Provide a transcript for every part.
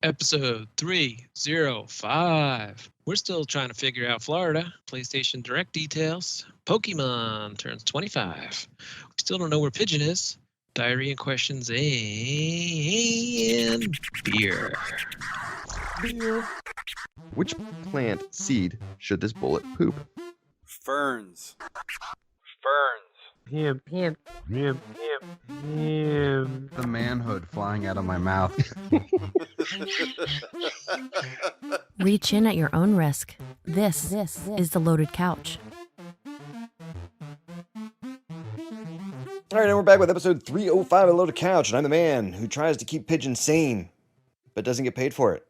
Episode 305. We're still trying to figure out Florida. PlayStation Direct details. Pokemon turns 25. We still don't know where Pigeon is. Diarrhea questions and beer. Which plant seed should this bullet poop? Ferns. Him. The manhood flying out of my mouth. Reach in at your own risk. This is the Loaded Couch. All right, and we're back with episode 305 of Loaded Couch, and I'm the man who tries to keep Pigeon sane, but doesn't get paid for it.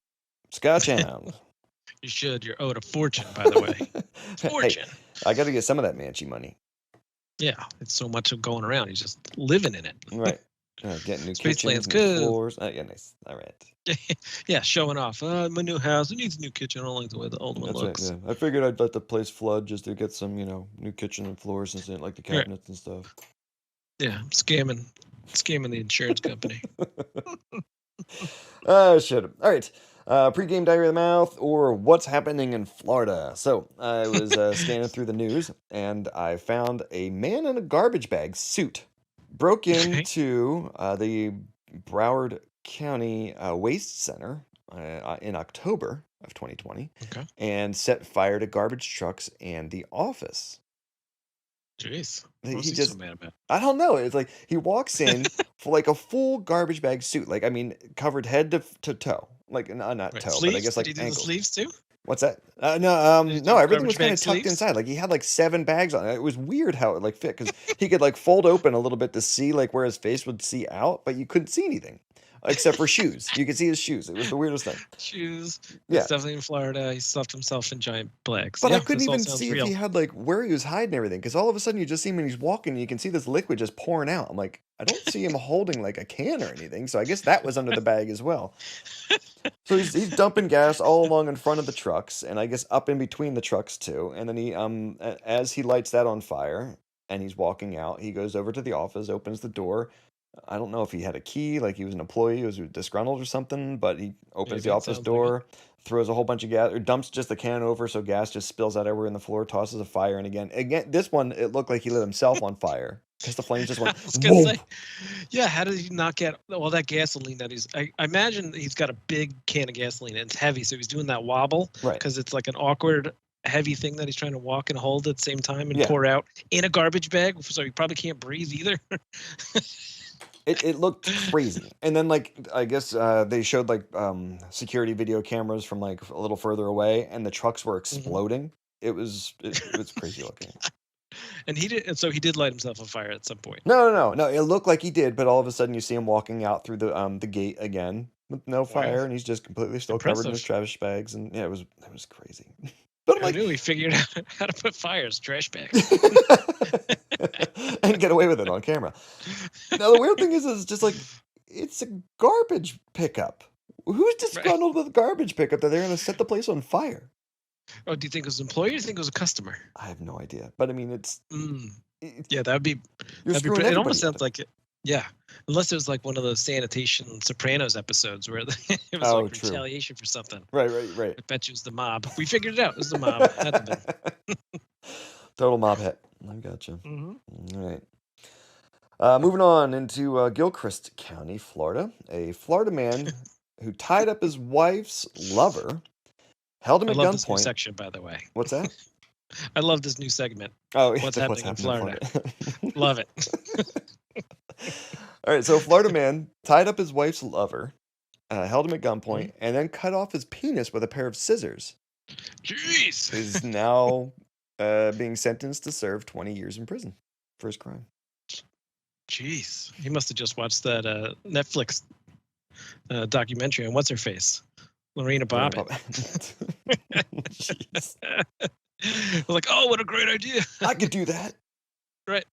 Scotchhound. You should. You're owed a fortune, by the way. Fortune. Hey, I got to get some of that Manchi money. Yeah, it's so much of going around. He's just living in it. Right. Getting new Spaceland's kitchens, good. new floors. Yeah, nice. All right. Yeah, showing off. My new house. It needs a new kitchen. I don't like the way the old one That's looks. right. Yeah. I figured I'd let the place flood just to get some, new kitchen and floors and stuff, like the cabinets and stuff. Yeah, scamming the insurance company. Oh, shit. All right. Pre-game diarrhea of the mouth, or what's happening in Florida. So I was scanning through the news, and I found a man in a garbage bag suit broke into the Broward County Waste Center in October of 2020, and set fire to garbage trucks and the office. Jeez. He just so mad about? I don't know. It's like he walks in for like a full garbage bag suit, like covered head to toe, like not toe, Sleeves? but I guess like Did he do ankles. the sleeves too? What's that? No, everything was garbage bag kind of tucked sleeves? inside. Like he had like 7 bags on it. It was weird how it like fit, because he could like fold open a little bit to see like where his face would see out, but you couldn't see anything except for shoes. You could see his shoes. It was the weirdest thing. Shoes. Yeah. It's definitely in Florida. He stuffed himself in giant bags. But Yeah, I couldn't this all even sounds see real. if he had like where he was hiding everything, because all of a sudden you just see him and he's walking and you can see this liquid just pouring out. I'm like, I don't see him holding like a can or anything, so I guess that was under the bag as well. So he's dumping gas all along in front of the trucks, and I guess up in between the trucks too. And then he as he lights that on fire and he's walking out, he goes over to the office, opens the door. I don't know if he had a key, like he was an employee, he was disgruntled or something, but he opens the office door, throws a whole bunch of gas, or dumps just the can over so gas just spills out everywhere in the floor, tosses a fire, and again, this one, it looked like he lit himself on fire, because the flames just went, I was gonna whoa. say, yeah, how did he not get all that gasoline that I imagine he's got a big can of gasoline and it's heavy, so he's doing that wobble, Right. because it's like an awkward, heavy thing that he's trying to walk and hold at the same time and Yeah. pour out in a garbage bag, so he probably can't breathe either. It looked crazy. And then, like, I guess they showed, like, security video cameras from, like, a little further away, and the trucks were exploding. It was crazy looking. And he did light himself on fire at some point. No. It looked like he did, but all of a sudden you see him walking out through the gate again with no fire, and he's just completely still covered in his trash bags. And, yeah, it was crazy. But I'm I like, knew he figured out how to put fires, trash bags. and get away with it on camera. Now the weird thing is it's just like, it's a garbage pickup. Who's disgruntled with garbage pickup that they're going to set the place on fire? Oh, do you think it was an employee or do you think it was a customer? I have no idea. But I mean, Yeah, that'd be screwing it almost everybody sounds like it. Yeah, unless it was like one of those sanitation Sopranos episodes where it was like true. retaliation for something. Right. I bet you it was the mob. We figured it out. It was the mob. Had to be. Total mob hit. I gotcha. Mm-hmm. All right. Moving on into Gilchrist County, Florida. A Florida man who tied up his wife's lover, held him I at love this new gunpoint. section, by the way. What's that? I love this new segment. Oh, What's happening in Florida? Love it. All right, so a Florida man tied up his wife's lover, held him at gunpoint, and then cut off his penis with a pair of scissors. Jeez. Is now being sentenced to serve 20 years in prison for his crime. Jeez. He must have just watched that Netflix documentary on what's her face, Lorena Bobbitt. Jeez. Like, oh, what a great idea. I could do that. Right.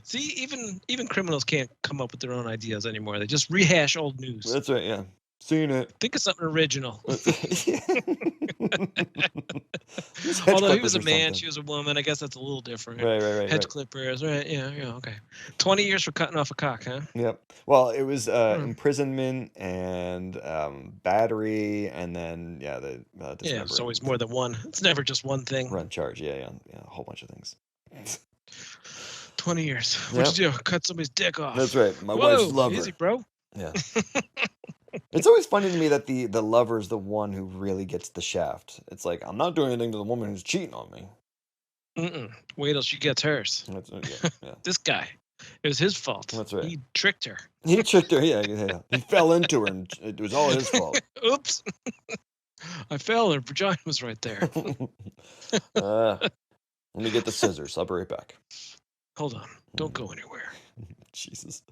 See, even criminals can't come up with their own ideas anymore. They just rehash old news. That's right, yeah. Seen it. Think of something original. These hedge Although he clippers was a or man, something. she was a woman. I guess that's a little different. Right. Hedge clippers, right? Yeah, okay. 20 years for cutting off a cock, huh? Yep. Well, it was imprisonment and battery, and then the Yeah, it's always dismemberment. more than one. It's never just one thing. Run charge. Yeah, a whole bunch of things. 20 years. What'd you do? Cut somebody's dick off. That's right. My Whoa, wife's lover. easy, bro. Yeah. It's always funny to me that the lover is the one who really gets the shaft. It's like, I'm not doing anything to the woman who's cheating on me. Wait till she gets hers. Yeah. This guy. It was his fault. That's right. He tricked her. He tricked her, yeah. He fell into her, and it was all his fault. Oops. I fell. Her vagina was right there. Let me get the scissors. I'll be right back. Hold on. Don't go anywhere. Jesus.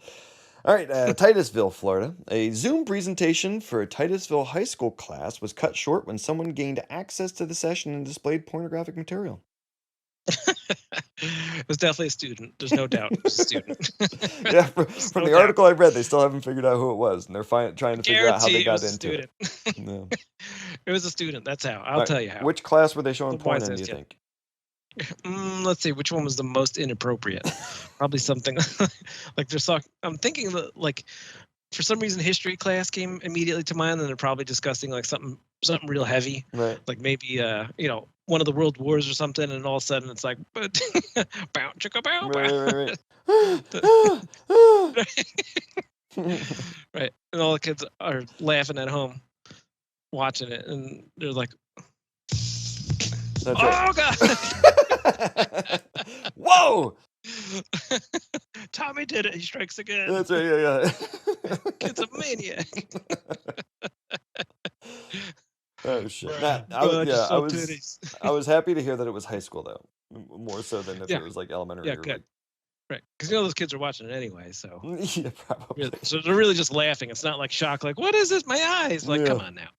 All right, Titusville, Florida. A Zoom presentation for a Titusville high school class was cut short when someone gained access to the session and displayed pornographic material. It was definitely a student. There's no doubt it was a student. Yeah, from the article I read, they still haven't figured out who it was, and they're trying to figure out how they got into it. Yeah. It was a student. That's how. I'll tell you how. Which class were they showing porn in, do you think? Let's see. Which one was the most inappropriate? Probably something like there's. I'm thinking that, like, for some reason, history class came immediately to mind, and they're probably discussing like something real heavy, right? Like maybe one of the world wars or something, and all of a sudden it's like bow chicka bow. Right, and all the kids are laughing at home, watching it, and they're like, That's "Oh right. God!" Whoa! Tommy did it. He strikes again. That's right. Yeah. Kid's a maniac. Oh shit! Right. I was happy to hear that it was high school though, more so than if it was like elementary. Yeah, or good. Like... Right, because those kids are watching it anyway, so yeah, probably. So they're really just laughing. It's not like shock, like, what is this? My eyes! Like, come on now.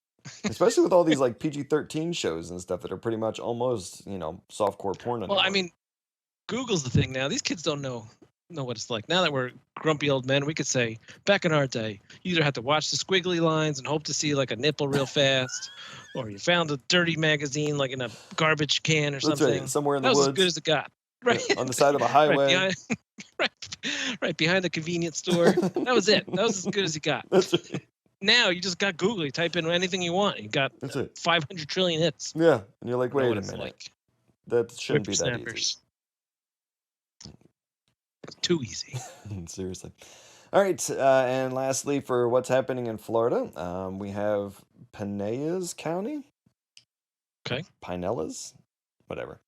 Especially with all these like PG-13 shows and stuff that are pretty much almost softcore porn. Well, I mean, Google's the thing now. These kids don't know what it's like. Now that we're grumpy old men, we could say back in our day, you either had to watch the squiggly lines and hope to see like a nipple real fast, or you found a dirty magazine like in a garbage can or something. Right, somewhere in the woods. That was as good as it got. Right. On the side of a highway. Right behind the convenience store. That was it. That was as good as you got. That's right. Now you just got Google. You type in anything you want. You got 500 trillion hits. Yeah, and you're like, wait a minute. Like. That shouldn't be that easy. Too easy. Seriously. All right, and lastly, for what's happening in Florida, we have Pinellas County. Okay. Pinellas? Whatever.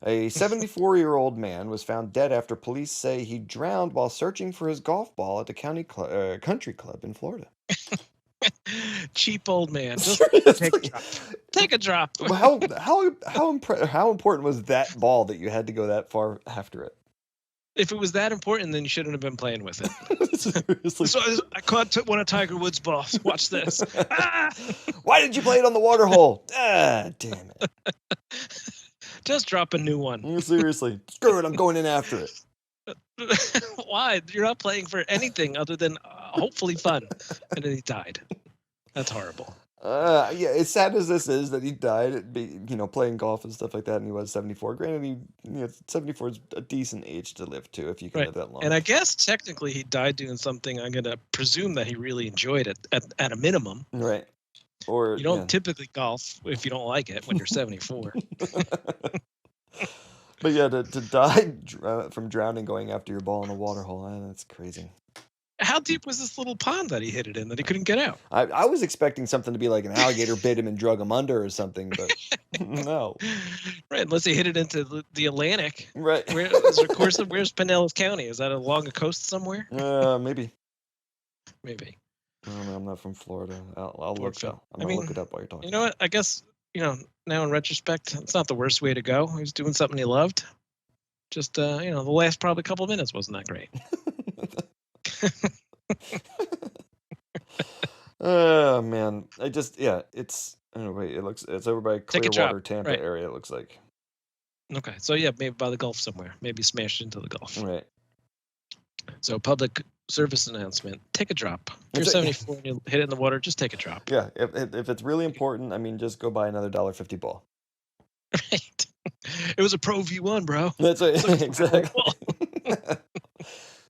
A 74-year-old man was found dead after police say he drowned while searching for his golf ball at the country club in Florida. Cheap old man. Just take a drop. How important was that ball that you had to go that far after it? If it was that important, then you shouldn't have been playing with it. So I caught one of Tiger Woods' balls. Watch this. Why did you play it on the water hole? Damn it. Just drop a new one. Seriously. Screw it. I'm going in after it. Why? You're not playing for anything other than hopefully fun. And then he died. That's horrible. Yeah, as sad as this is that he died at playing golf and stuff like that, and he was 74. Granted, 74 is a decent age to live to if you can live that long. And I guess technically he died doing something. I'm gonna presume that he really enjoyed it at a minimum. Right. Or you don't typically golf if you don't like it when you're 74. But yeah, to die from drowning going after your ball in a water hole, that's crazy. How deep was this little pond that he hit it in that he couldn't get out? I was expecting something to be like an alligator bit him and drug him under or something, but no. Right, unless he hit it into the Atlantic. Right. Where's Pinellas County? Is that along a coast somewhere? Maybe. Maybe. I'm not from Florida. I'll look it up. I'm gonna look it up while you're talking. You know what? I guess now in retrospect, it's not the worst way to go. He was doing something he loved. Just the last probably couple of minutes wasn't that great. Oh man, it's it's over by Clearwater, Tampa area. It looks like. Okay, so yeah, maybe by the Gulf somewhere. Maybe smashed into the Gulf. Right. So public service announcement. Take a drop. If you're It's a- 74 and you hit it in the water, just take a drop. Yeah, if it's really important, I mean, just go buy another $1.50 ball. Right. It was a Pro V1, bro. That's It's like right, a exactly. ball.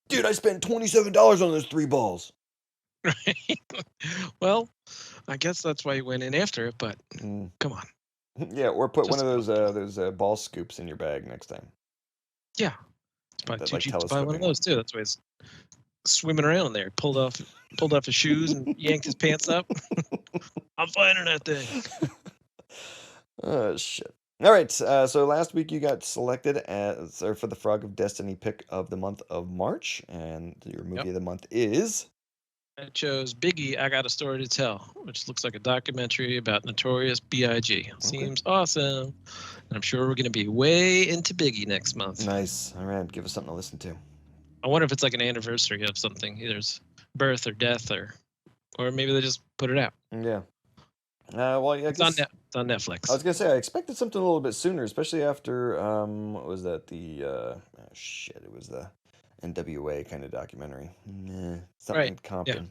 Dude, I spent $27 on those 3 balls. Right. Well, I guess that's why you went in after it, but Mm. come on. Yeah, or put one Just of those ball scoops in your bag next time. Yeah. It's probably That, too like, cheap to buy one of telescoping those too. That's why he's swimming around there. Pulled off his shoes and yanked his pants up. I'm finding that thing. Oh shit. All right, so last week you got selected as for the Frog of Destiny pick of the month of March, and your movie of the month is I chose Biggie, I Got a Story to Tell, which looks like a documentary about Notorious B.I.G. Seems awesome. And I'm sure we're going to be way into Biggie next month. nice. All right, give us something to listen to. I wonder if it's like an anniversary of something, either his birth or death, or maybe they just put it out. Yeah. Well, yeah, It's on Netflix. I was gonna say I expected something a little bit sooner, especially after what was that? It was the NWA kind of documentary. Something Right, Compton.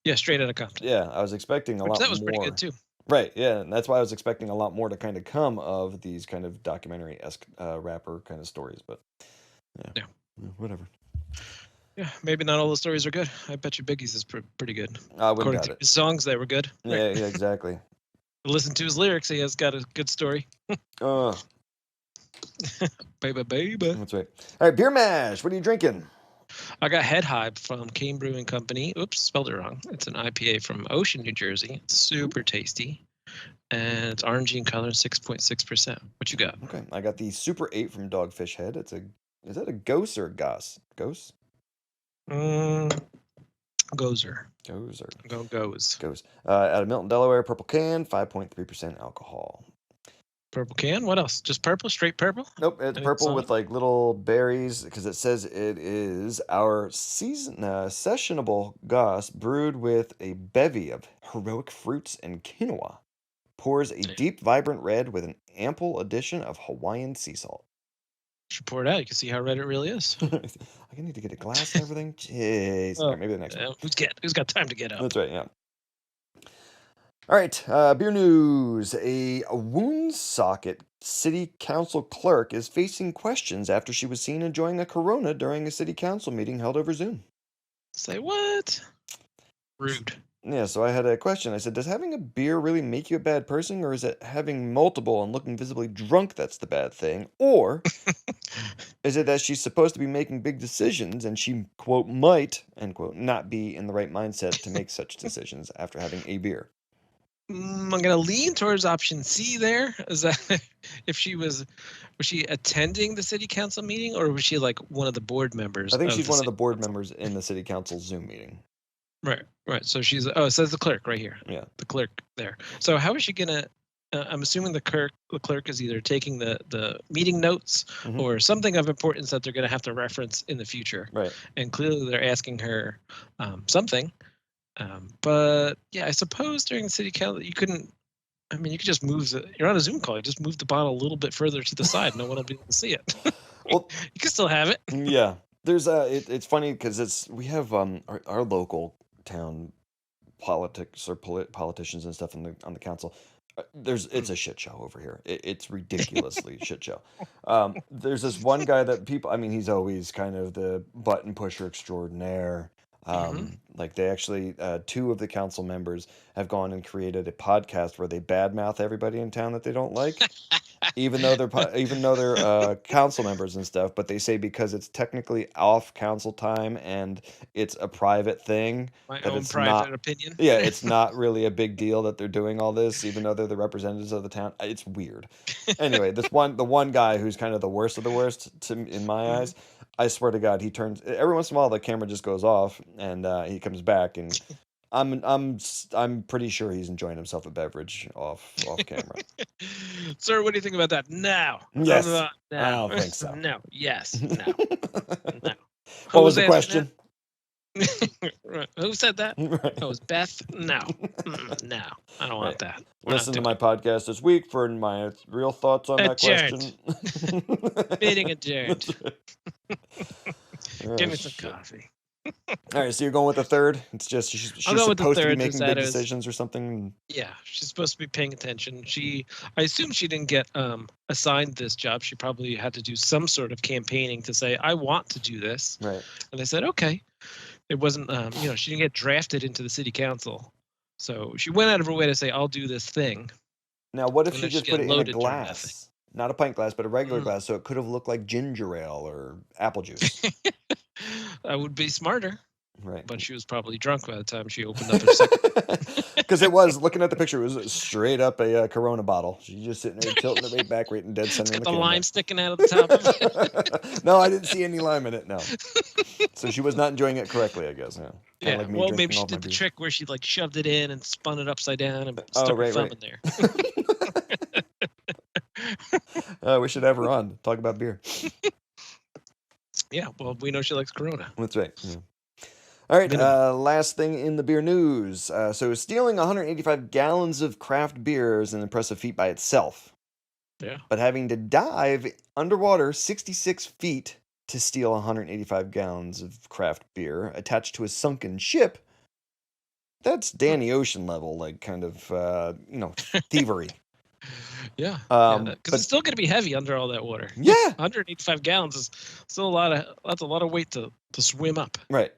Yeah, straight out of Compton. Yeah, I was expecting a lot more. That was pretty good too. Right, yeah, and that's why I was expecting a lot more to kind of come of these kind of documentary-esque rapper kind of stories, but yeah, whatever. Yeah, maybe not all the stories are good. I bet you Biggie's is pretty good. I wouldn't According doubt to it. his songs, they were good. Yeah, yeah, exactly. Listen to his lyrics; he has got a good story. Baby. That's right. All right, beer mash. What are you drinking? I got Head Hype from Kane Brewing Company. Oops, spelled it wrong. It's an IPA from Ocean, New Jersey. It's super tasty. And it's orangey in color, 6.6%. What you got? Okay, I got the Super 8 from Dogfish Head. Is that a Gose or a Goss? Gose? Gozer. Gozer. Goes. Goes. Out of Milton, Delaware, purple can, 5.3% alcohol. Purple can? What else? Just purple? Straight purple? Nope, it's Any purple sign? with like little berries because it says it is our sessionable Goss brewed with a bevy of heroic fruits and quinoa. Pours a deep, vibrant red with an ample addition of Hawaiian sea salt. Should pour it out. You can see how red it really is. I need to get a glass and everything. Jeez. All right, maybe the next one. Who's got time to get up? That's right, yeah. All right, beer news. A Woonsocket City Council clerk is facing questions after she was seen enjoying a Corona during a city council meeting held over Zoom. Say what? Rude. Yeah, so I had a question. I said, does having a beer really make you a bad person, or is it having multiple and looking visibly drunk that's the bad thing? Or is it that she's supposed to be making big decisions and she, quote, might, end quote, not be in the right mindset to make such decisions after having a beer? I'm gonna lean towards option C. There is that if she was she attending the city council meeting, or was she like one of the board members? I think she's one of the board council? members in the city council Zoom meeting. Right. So she's it says the clerk right here. Yeah. The clerk there. So how is she gonna? I'm assuming the clerk is either taking the meeting notes or something of importance that they're gonna have to reference in the future. Right. And clearly they're asking her something. But yeah, I suppose during the city council you couldn't. I mean, you could just move you're on a Zoom call. You just move the bottle a little bit further to the side. No one will be able to see it. Well, you can still have it. Yeah. There's it's funny because we have our local town politics or politicians and stuff on the council. It's a shit show over here. It's ridiculously shit show. There's this one guy that he's always kind of the button pusher extraordinaire. Like they actually, 2 of the council members have gone and created a podcast where they badmouth everybody in town that they don't like, even though they're council members and stuff. But they say because it's technically off council time and it's a private thing, My that own it's private not. opinion. Yeah, it's not really a big deal that they're doing all this, even though they're the representatives of the town. It's weird. Anyway, the one guy who's kind of the worst of the worst in my eyes. I swear to God, he turns every once in a while. The camera just goes off, and he comes back, and I'm pretty sure he's enjoying himself a beverage off camera. Sir, what do you think about that? No. Yes. No. I don't think so. No. Yes. No. No. What was the asking question? Right. Who said that? Right. Oh, it was Beth? No. No. I don't want that. Listen to my podcast this week for my real thoughts on that question. Meeting adjourned. Oh, Give me some shit. coffee. All right, so you're going with the third. It's just she's I'll go with the supposed to be third, making just big that is- decisions or something. Yeah, she's supposed to be paying attention. I assume she didn't get assigned this job. She probably had to do some sort of campaigning to say, I want to do this. Right. And they said, okay. It wasn't, she didn't get drafted into the city council. So she went out of her way to say, I'll do this thing. Now, what if And she then she just get put it in a loaded during that glass? Not a pint glass, but a regular Mm. glass, so it could have looked like ginger ale or apple juice. That would be smarter. Right. But she was probably drunk by the time she opened up her second. Because it was, looking at the picture, it was straight up a Corona bottle. She's just sitting there tilting it right back, right in dead It's center got in the the lime sticking out of the top of it. No, I didn't see any lime in it, no. So she was not enjoying it correctly, I guess. Yeah, Yeah, like me well, drinking maybe she all my did the beer. trick where she like shoved it in and spun it upside down and Oh, stuck her right, thumb right. in there. We should have her on, talk about beer. Yeah, well, we know she likes Corona. That's right. Yeah. All right, Minimum. last thing in the beer news. So stealing 185 gallons of craft beer is an impressive feat by itself. Yeah. But having to dive underwater 66 feet to steal 185 gallons of craft beer attached to a sunken ship, that's Danny Ocean level, like kind of, thievery. Yeah, But because it's still going to be heavy under all that water. yeah, 185 gallons is still that's a lot of weight to swim up. right.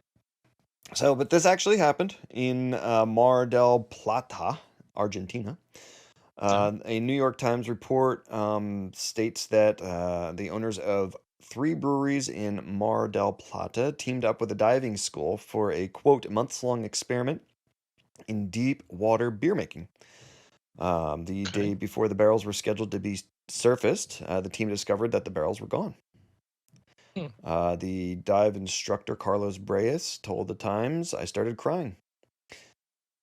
So, but this actually happened in Mar del Plata, Argentina. A New York Times report states that the owners of 3 breweries in Mar del Plata teamed up with a diving school for a, quote, months-long experiment in deep water beer making. The day before the barrels were scheduled to be surfaced, the team discovered that the barrels were gone. The dive instructor, Carlos Breas, told the Times, I started crying.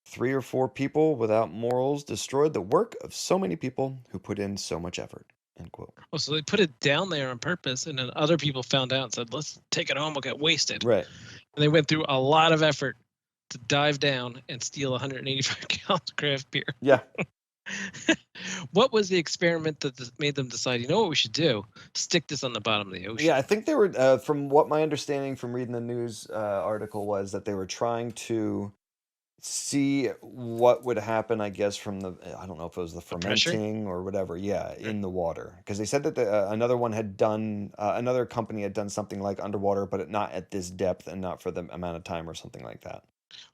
3 or 4 people without morals destroyed the work of so many people who put in so much effort. End quote. Oh, so they put it down there on purpose, and then other people found out and said, let's take it home, we'll get wasted. Right. And they went through a lot of effort to dive down and steal 185 gallons of craft beer. Yeah. What was the experiment that made them decide, you know what we should do? Stick this on the bottom of the ocean. Yeah, I think they were, from what my understanding from reading the news article was that they were trying to see what would happen, I guess, from I don't know if it was the pressure? fermenting or whatever, in the water. Because they said that another one had done, another company had done something like underwater, but not at this depth and not for the amount of time or something like that.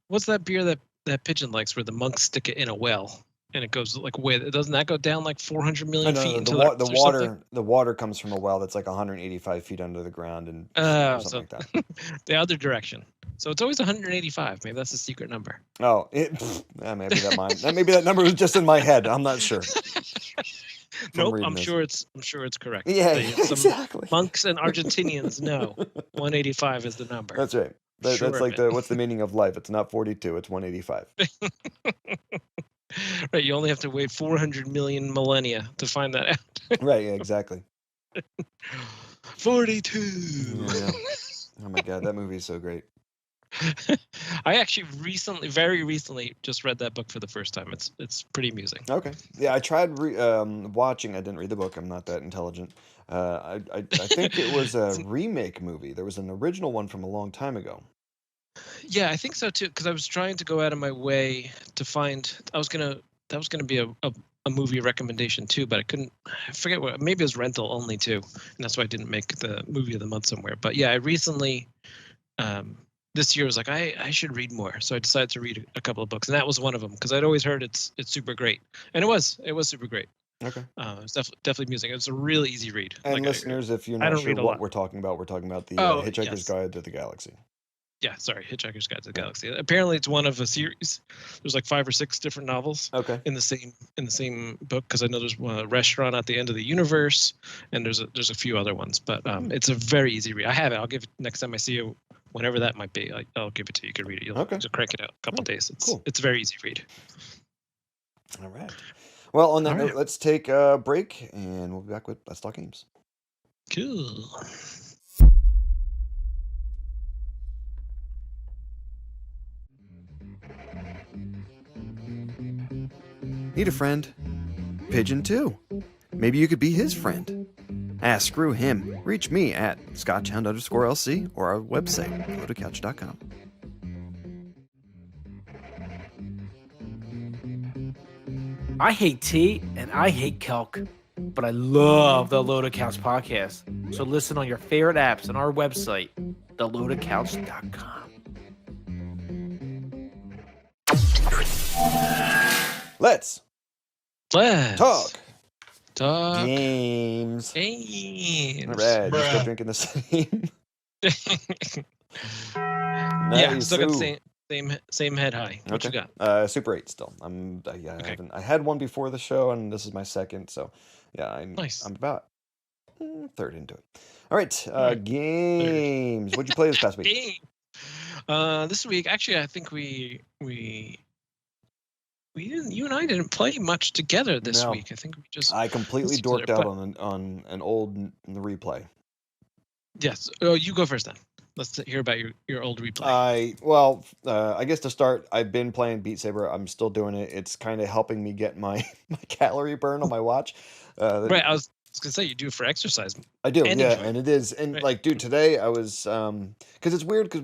What's that beer that Pigeon likes where the monks stick it in a well? And it goes like doesn't that go down like 400 million feet into the the water. The water comes from a well that's like 185 feet under the ground and something like that. The other direction. So it's always 185. Maybe that's the secret number. Oh, maybe that number was just in my head. I'm not sure. Nope, reading I'm this. sure it's correct. Yeah, Some exactly. monks and Argentinians know 185 is the number. That's right. Sure That's of like it. what's the meaning of life? It's not 42. It's 185. Right, you only have to wait 400 million millennia to find that out. Right. Yeah. Exactly. 42. Yeah. Oh my God, that movie is so great. I actually very recently, just read that book for the first time. It's pretty amusing. Okay. Yeah, I tried watching. I didn't read the book. I'm not that intelligent. I think it was a remake movie. There was an original one from a long time ago. Yeah, I think so too. Because I was trying to go out of my way to find. That was gonna be a movie recommendation too, but I couldn't. I forget what. Maybe it was rental only too, and that's why I didn't make the movie of the month somewhere. But yeah, I recently. This year was like I should read more, so I decided to read a couple of books, and that was one of them because I'd always heard it's super great, and it was super great. Okay. It's definitely amusing. It's a really easy read. And Like, listeners, if you're I not don't sure read a what lot. we're talking about the Oh, Hitchhiker's yes. Guide to the Galaxy. Yeah, sorry, Hitchhiker's Guide to the Galaxy. Apparently, it's one of a series. There's like 5 or 6 different novels Okay. in the same book because I know there's a restaurant at the end of the universe, and there's a few other ones. But it's a very easy read. I have it. I'll give it next time I see you, whenever that might be. I'll give it to you. You can read it. You'll just crank it out a couple days. Cool. It's a very easy read. All right. Well, on that All note, right. let's take a break, and we'll be back with Let's Talk Games. Cool. Need a friend? Pigeon too. Maybe you could be his friend. Screw him. Reach me at scotchhound_LC or our website, loadedcouch.com. I hate tea and I hate kelk, but I love the Loaded Couch podcast. So listen on your favorite apps and our website, theloadedcouch.com. Let's Let's talk games. games. All right, you still drinking the same? Yeah, Nice. still got Ooh. the same head high. What you Okay. got? Super 8 still. I had one before the show, and this is my second. So, yeah, Nice. I'm about third into it. All right, Alright, games. What'd you play this past week? Game. This week, actually, I think we didn't. You and I didn't play much together this No. week. I think we just. I completely listened to dorked it, out but- on an old replay. Yes. Oh, you go first then. Let's hear about your old replay. I guess to start, I've been playing Beat Saber. I'm still doing it. It's kind of helping me get my calorie burn on my watch. Right. I was gonna say you do it for exercise. I do, and yeah, enjoy it. and it is, and Right. like, dude, today I was, because it's weird, because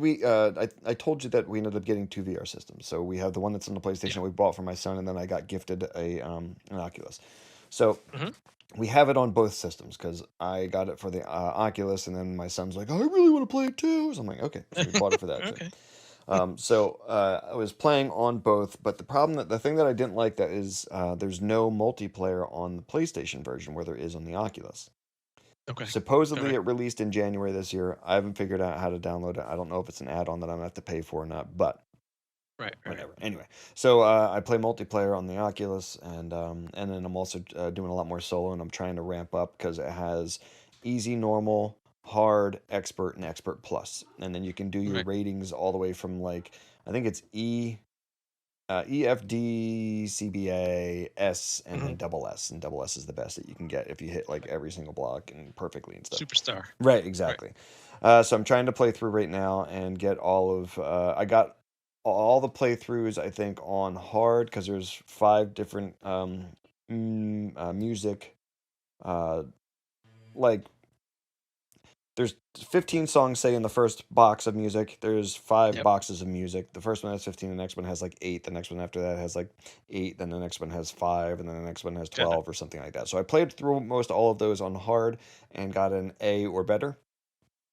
I told you that we ended up getting 2 VR systems. So we have the one that's on the PlayStation we bought for my son, and then I got gifted an Oculus. So Mhm. we have it on both systems because I got it for the Oculus, and then my son's like, I really want to play it too. So I'm like, okay, so we bought it for that too. Okay. So I was playing on both, but the thing that I didn't like that is there's no multiplayer on the PlayStation version where there is on the Oculus. Okay. Supposedly Alright. it released in January this year. I haven't figured out how to download it. I don't know if it's an add-on that I'm gonna have to pay for or not, but Right. whatever. Anyway, so I play multiplayer on the Oculus, and then I'm also doing a lot more solo, and I'm trying to ramp up because it has easy, normal, hard, expert, and expert plus, and then you can do your Right. ratings all the way from, like, I think it's EFD, CBA, S, and then double S, and double S is the best that you can get if you hit like every single block and perfectly and stuff. Superstar. Right, exactly. So I'm trying to play through right now and get all of. I got all the playthroughs, I think, on hard because there's 5 different music. Like, there's 15 songs, say, in the first box of music. There's 5 Yep. boxes of music. The first one has 15, the next one has like 8, the next one after that has like 8, then the next one has 5, and then the next one has Got it. 12 or something like that. So I played through most all of those on hard and got an A or better.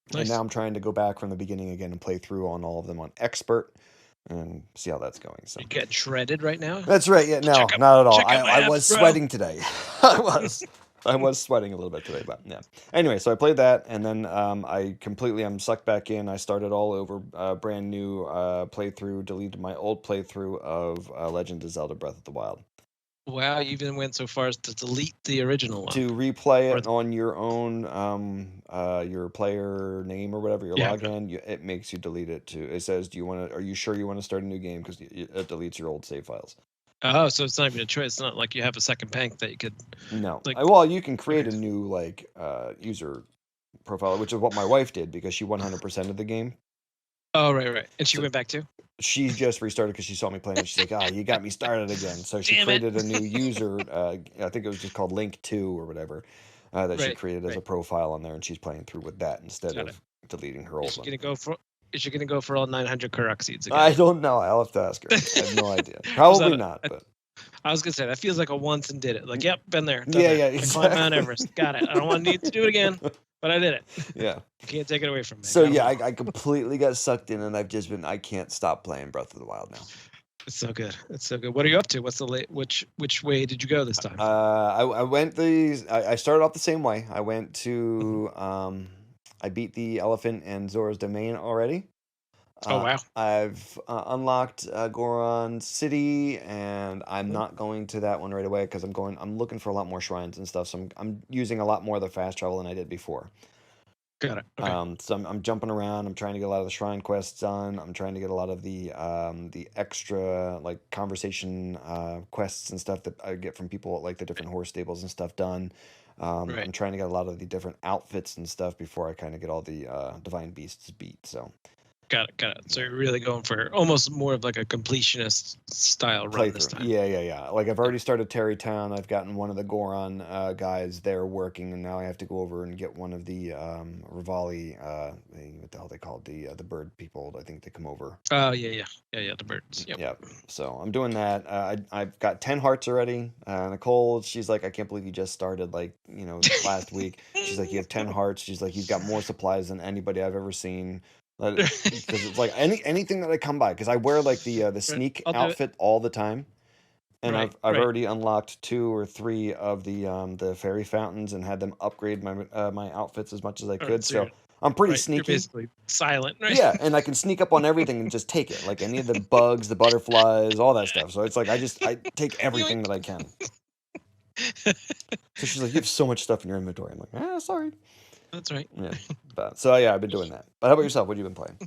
And Nice. now I'm trying to go back from the beginning again and play through on all of them on expert and see how that's going. So You get shredded right now. that's right. Yeah, no, Check out- not at all. check out my I abs, was bro. sweating today. I was sweating a little bit today, but yeah. Anyway, so I played that, and then I'm sucked back in. I started all over, brand new playthrough, deleted my old playthrough of Legend of Zelda: Breath of the Wild. Wow, you even went so far as to delete the original one. To replay Or it on your own, your player name or whatever, your Yeah. login, it makes you delete it too. It says, are you sure you want to start a new game? Because it deletes your old save files. Oh, so it's not even a choice. It's not like you have a second bank that you could. No. Like- Well, you can create a new user profile, which is what my wife did because she 100% of the game. Oh, right. And she So- went back too. She just restarted because she saw me playing it. She's like, you got me started again. So she Damn it. created a new user. I think it was just called Link 2 or whatever that she Right, created as a right. profile on there, and she's playing through with that instead Got of deleting her old Is she one. gonna go for? Is she gonna go for all 900 Korok seeds again? I don't know. I'll have to ask her. I have no idea. Probably that a- not. But I was gonna say that feels like a once and did it. Like, yep, been there. Yeah, yeah, I climbed Mount exactly. Everest. Got it. I don't want to need to do it again, but I did it. yeah. You can't take it away from me. So Gotta yeah, move. I completely got sucked in, and I can't stop playing Breath of the Wild now. It's so good. It's so good. What are you up to? What's the which way did you go this time? I started off the same way. I went to I beat the elephant and Zora's Domain already. Oh, wow. I've unlocked Goron City, and I'm not going to that one right away because I'm looking for a lot more shrines and stuff. So I'm using a lot more of the fast travel than I did before. Got it. Okay. So I'm jumping around. I'm trying to get a lot of the shrine quests done. I'm trying to get a lot of the extra like conversation quests and stuff that I get from people at like the different horse stables and stuff done. Right. I'm trying to get a lot of the different outfits and stuff before I kind of get all the divine beasts beat. So Got it. So you're really going for almost more of like a completionist style run this Playthrough. time. Yeah. Like I've already started Terrytown. I've gotten one of the Goron guys there working, and now I have to go over and get one of the Rivali. What the hell they called the bird people? I think they come over. Oh yeah. The birds. Yep. Yeah. So I'm doing that. I've got 10 hearts already. Nicole, she's like, I can't believe you just started like last week. She's like, you have 10 hearts. She's like, you've got more supplies than anybody I've ever seen. Because it's like anything that I come by, because I wear like the sneak I'll do it. outfit all the time, and Right, I've right. already unlocked 2 or 3 of the fairy fountains and had them upgrade my my outfits as much as I could. Alright, so So you're- I'm pretty You're sneaky. basically silent, right? Yeah, and I can sneak up on everything and just take it, like any of the bugs, the butterflies, all that stuff. So it's like I take everything that I can. So she's like, you have so much stuff in your inventory. I'm like, sorry. That's right. Yeah. But so yeah, I've been doing that. But how about yourself? What have you been playing?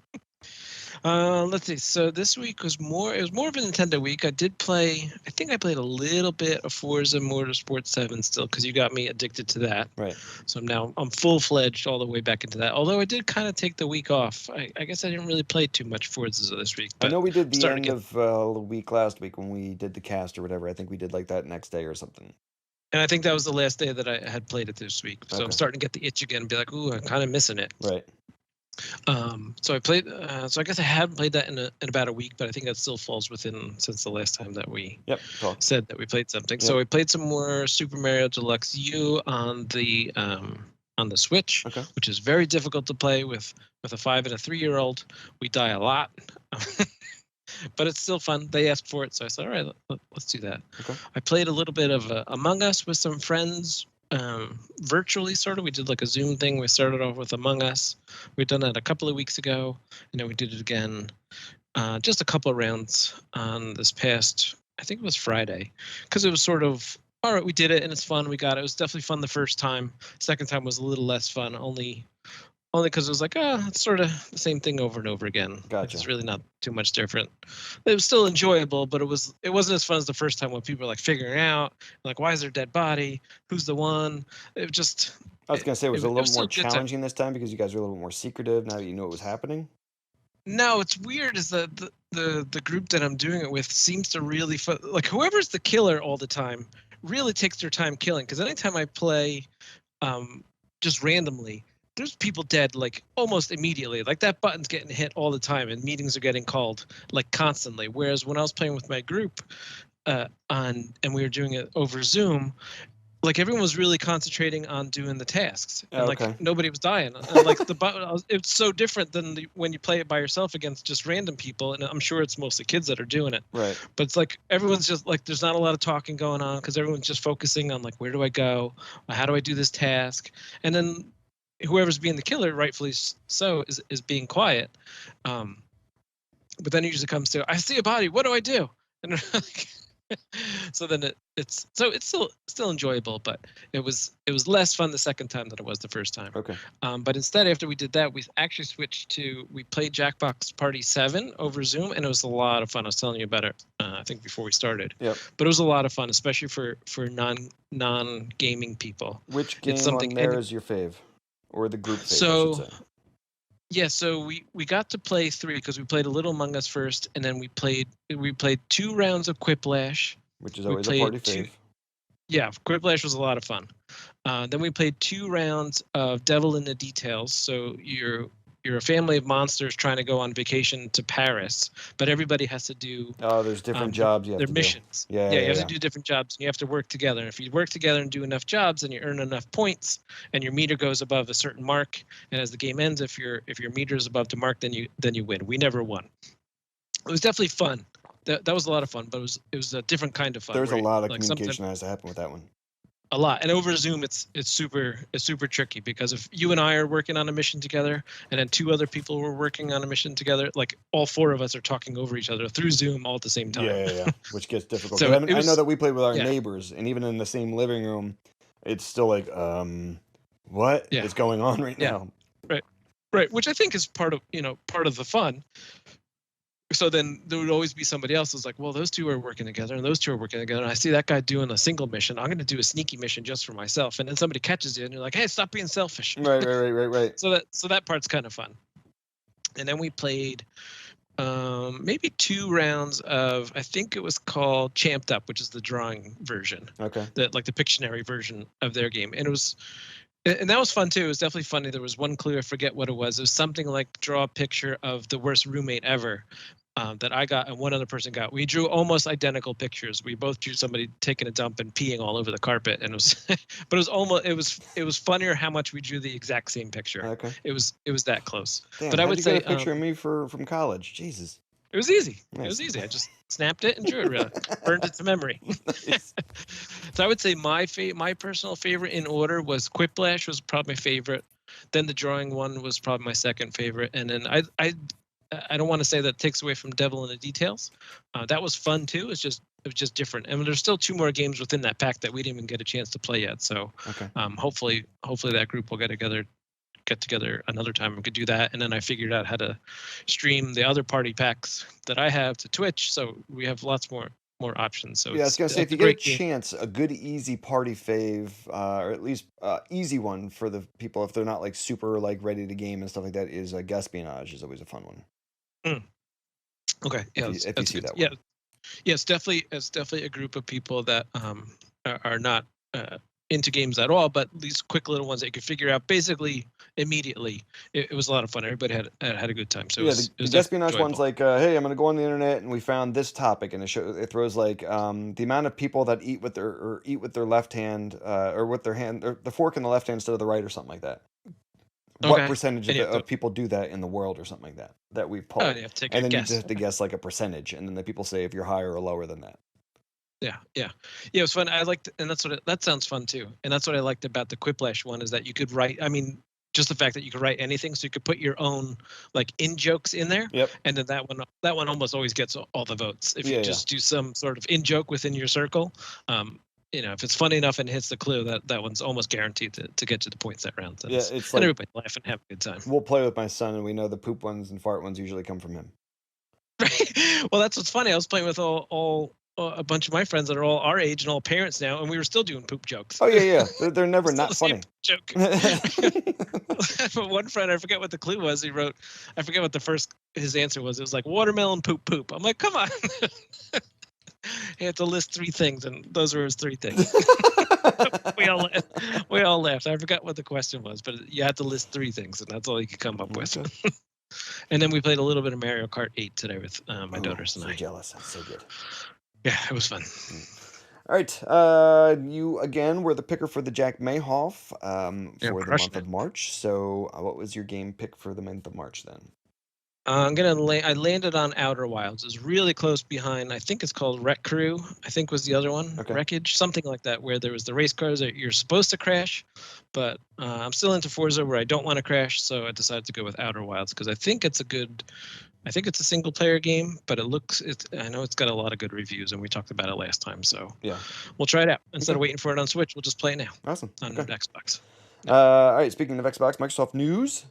Let's see. So this week was more of a Nintendo week. I think I played a little bit of Forza Motorsport 7 still, because you got me addicted to that. Right. So I'm full-fledged all the way back into that. Although I did kind of take the week off. I guess I didn't really play too much Forza this week. I But know we did the starting end to of the week last week when we did the cast or whatever. I think we did like that next day or something. and I think that was the last day that I had played it this week. So Okay. I'm starting to get the itch again and be like, ooh, I'm kind of missing it. Right. So I played. So I guess I haven't played that in about a week, but I think that still falls within since the last time that we Yep. Talk. said that we played something. Yep. So we played some more Super Mario Deluxe U on the Switch, Okay. which is very difficult to play with a 5 and a 3-year-old. We die a lot, but it's still fun. They asked for it, so I said, all right, let's do that. Okay. I played a little bit of Among Us with some friends. Virtually, sort of. We did like a Zoom thing. We started off with Among Us. We'd done that a couple of weeks ago, and then we did it again, just a couple of rounds on this past, I think it was Friday, because it was sort of, all right, we did it and it's fun. We got it. It was definitely fun the first time. Second time was a little less fun, only because it was like, it's sort of the same thing over and over again. Like, Gotcha. it's really not too much different. It was still enjoyable, but it wasn't as fun as the first time when people were like figuring out, like, why is there a dead body? Who's the one? It just. I was gonna say, was it a it little was more still a good time. challenging this time because you guys were a little bit more secretive now that you knew it was happening? No, it's weird is that the group that I'm doing it with seems to really like whoever's the killer all the time really takes their time killing, because anytime I play just randomly, there's people dead like almost immediately. Like that button's getting hit all the time and meetings are getting called like constantly. Whereas when I was playing with my group and we were doing it over Zoom, like everyone was really concentrating on doing the tasks, and Okay. like nobody was dying. And like the button, it's so different than when you play it by yourself against just random people. And I'm sure it's mostly kids that are doing it. Right. But it's like everyone's just like there's not a lot of talking going on because everyone's just focusing on like where do I go, how do I do this task, and then whoever's being the killer, rightfully so, is being quiet. But then it usually comes to I see a body, what do I do? And like, so then it's still enjoyable, but it was less fun the second time than it was the first time. Okay. But instead, after we did that, we actually switched to we played Jackbox Party 7 over Zoom, and it was a lot of fun. I was telling you about it, I think before we started. Yep. But it was a lot of fun, especially for non gaming people. Which game something- on there and- is your fave, or the group fave? So- I should say. Yeah, so we got to play 3 because we played a little Among Us first, and then we played 2 rounds of Quiplash. Which is we always a played party two- fave. Yeah, Quiplash was a lot of fun. Then we played 2 rounds of Devil in the Details. So you're a family of monsters trying to go on vacation to Paris, but everybody has to do Oh, there's different jobs you have their to missions. Yeah, you yeah, have yeah. to do different jobs, and you have to work together. And if you work together and do enough jobs, and you earn enough points, and your meter goes above a certain mark, and as the game ends, if your meter is above the mark, then you win. We never won. It was definitely fun. That was a lot of fun, but it was a different kind of fun. There's a where, lot of like, communication that has to happen with that one. a lot, and over Zoom it's super tricky, because if you and I are working on a mission together and then 2 other people were working on a mission together, like all 4 of us are talking over each other through Zoom all at the same time. Yeah. Which gets difficult. So 'Cause it I was- know that we played with our yeah. neighbors, and even in the same living room, it's still like, what is Yeah. going on right Yeah. now? Right, which I think is part of the fun. So then there would always be somebody else who's like, well, those 2 are working together and those 2 are working together, and I see that guy doing a single mission. I'm going to do a sneaky mission just for myself, and then somebody catches you and you're like, hey, stop being selfish. Right. So that part's kind of fun. and then we played maybe 2 rounds of, I think it was called Champed Up, which is the drawing version, Okay. the Pictionary version of their game, and that was fun too. It was definitely funny. There was one clue, I forget what it was. It was something like draw a picture of the worst roommate ever, that I got and one other person got. We drew almost identical pictures. We both drew somebody taking a dump and peeing all over the carpet, and it was, but it was funnier how much we drew the exact same picture. Okay. It was that close. Damn, But I how'd would you say get a picture of me from college? Jesus. it was easy. It Nice. was easy. I just snapped it and drew it. Really burned it to memory. Nice. So I would say my personal favorite in order was Quiplash was probably my favorite. Then the drawing one was probably my second favorite, and then I don't want to say that takes away from Devil in the Details. That was fun too. It was just different. And there's still 2 more games within that pack that we didn't even get a chance to play yet. So Okay. hopefully that group will get together another time. We could do that. And then I figured out how to stream the other party packs that I have to Twitch. So we have lots more options. So Yeah, I was gonna say, if it's you get a great game. chance, a good easy party fave, or at least easy one for the people if they're not like super like ready to game and stuff like that, is Guespionage is always a fun one. Okay, yeah, if you that's see good. that Yeah, one. yeah, it's definitely a group of people that are not into games at all, but these quick little ones that you can figure out basically immediately. It was a lot of fun. Everybody had a good time. So Yeah, it the was Guespionage definitely one's like, hey, I'm gonna go on the internet and we found this topic, and it throws like the amount of people that eat with their left hand, or with their hand, or the fork in the left hand instead of the right, or something like that. What Okay. percentage And you have of people do that in the world, or something like that we've pulled, you have to take and a then you guess. just have to guess like a percentage, and then the people say if you're higher or lower than that. Yeah. It was fun. I liked, and that sounds fun too. And that's what I liked about the Quiplash one is that you could write. I mean, just the fact that you could write anything, so you could put your own like in jokes in there. Yep. And then that one almost always gets all the votes if you Yeah, just do some sort of in joke within your circle. If it's funny enough and hits the clue, that one's almost guaranteed to get you the points that round. Yeah, it's and like everybody laugh and have a good time. we'll play with my son, and we know the poop ones and fart ones usually come from him. Right. Well, that's what's funny. I was playing with all a bunch of my friends that are all our age and all parents now, and we were still doing poop jokes. Oh yeah, they're never Still not the same funny. joke. But one friend, I forget what the clue was. He wrote, I forget what his answer was. It was like watermelon poop. I'm like, come on. He had to list 3 things, and those were his 3 things. we all laughed. I forgot what the question was, but you had to list 3 things, and that's all you could come up with. Okay. And then we played a little bit of Mario Kart 8 today with my daughters and so I. jealous. That's so good. Yeah, it was fun. All right. You again were the picker for the Jack Mayhoff for the month of March. So, what was your game pick for the month of March then? I landed on Outer Wilds. It was really close behind. I think it's called Wreck Crew. I think was the other one. Okay. Wreckage, something like that, where there was the race cars that you're supposed to crash. But I'm still into Forza where I don't want to crash, so I decided to go with Outer Wilds because I think it's a single player game, but I know it's got a lot of good reviews, and we talked about it last time. So yeah, we'll try it out. Instead of waiting for it on Switch, we'll just play it now. Awesome. On Xbox. All right. Speaking of Xbox, Microsoft news.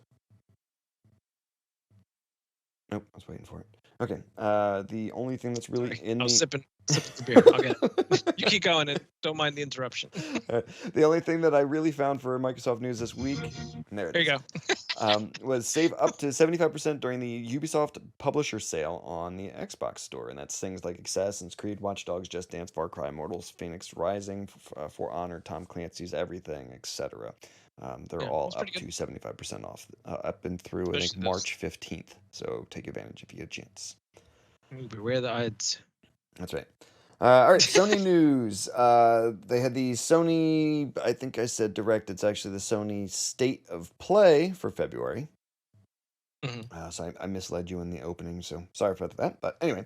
Nope, I was waiting for it. Okay. The only thing that's really I was sipping the beer. I'll get it. You keep going and don't mind the interruption. The only thing that I really found for Microsoft news this week, there you go. Was save up to 75% during the Ubisoft publisher sale on the Xbox store, and that's things like Assassin's Creed, Watch Dogs, Just Dance, Far Cry, Immortals, Phoenix Rising, For Honor, Tom Clancy's Everything, etc. They're all up to 75% off, up and through I think March 15th. So take advantage if you get a chance. Beware the odds. That's right. All right, Sony news. They had the Sony, I think I said Direct. It's actually the Sony State of Play for February. Mm-hmm. So I misled you in the opening, so sorry for that. But anyway,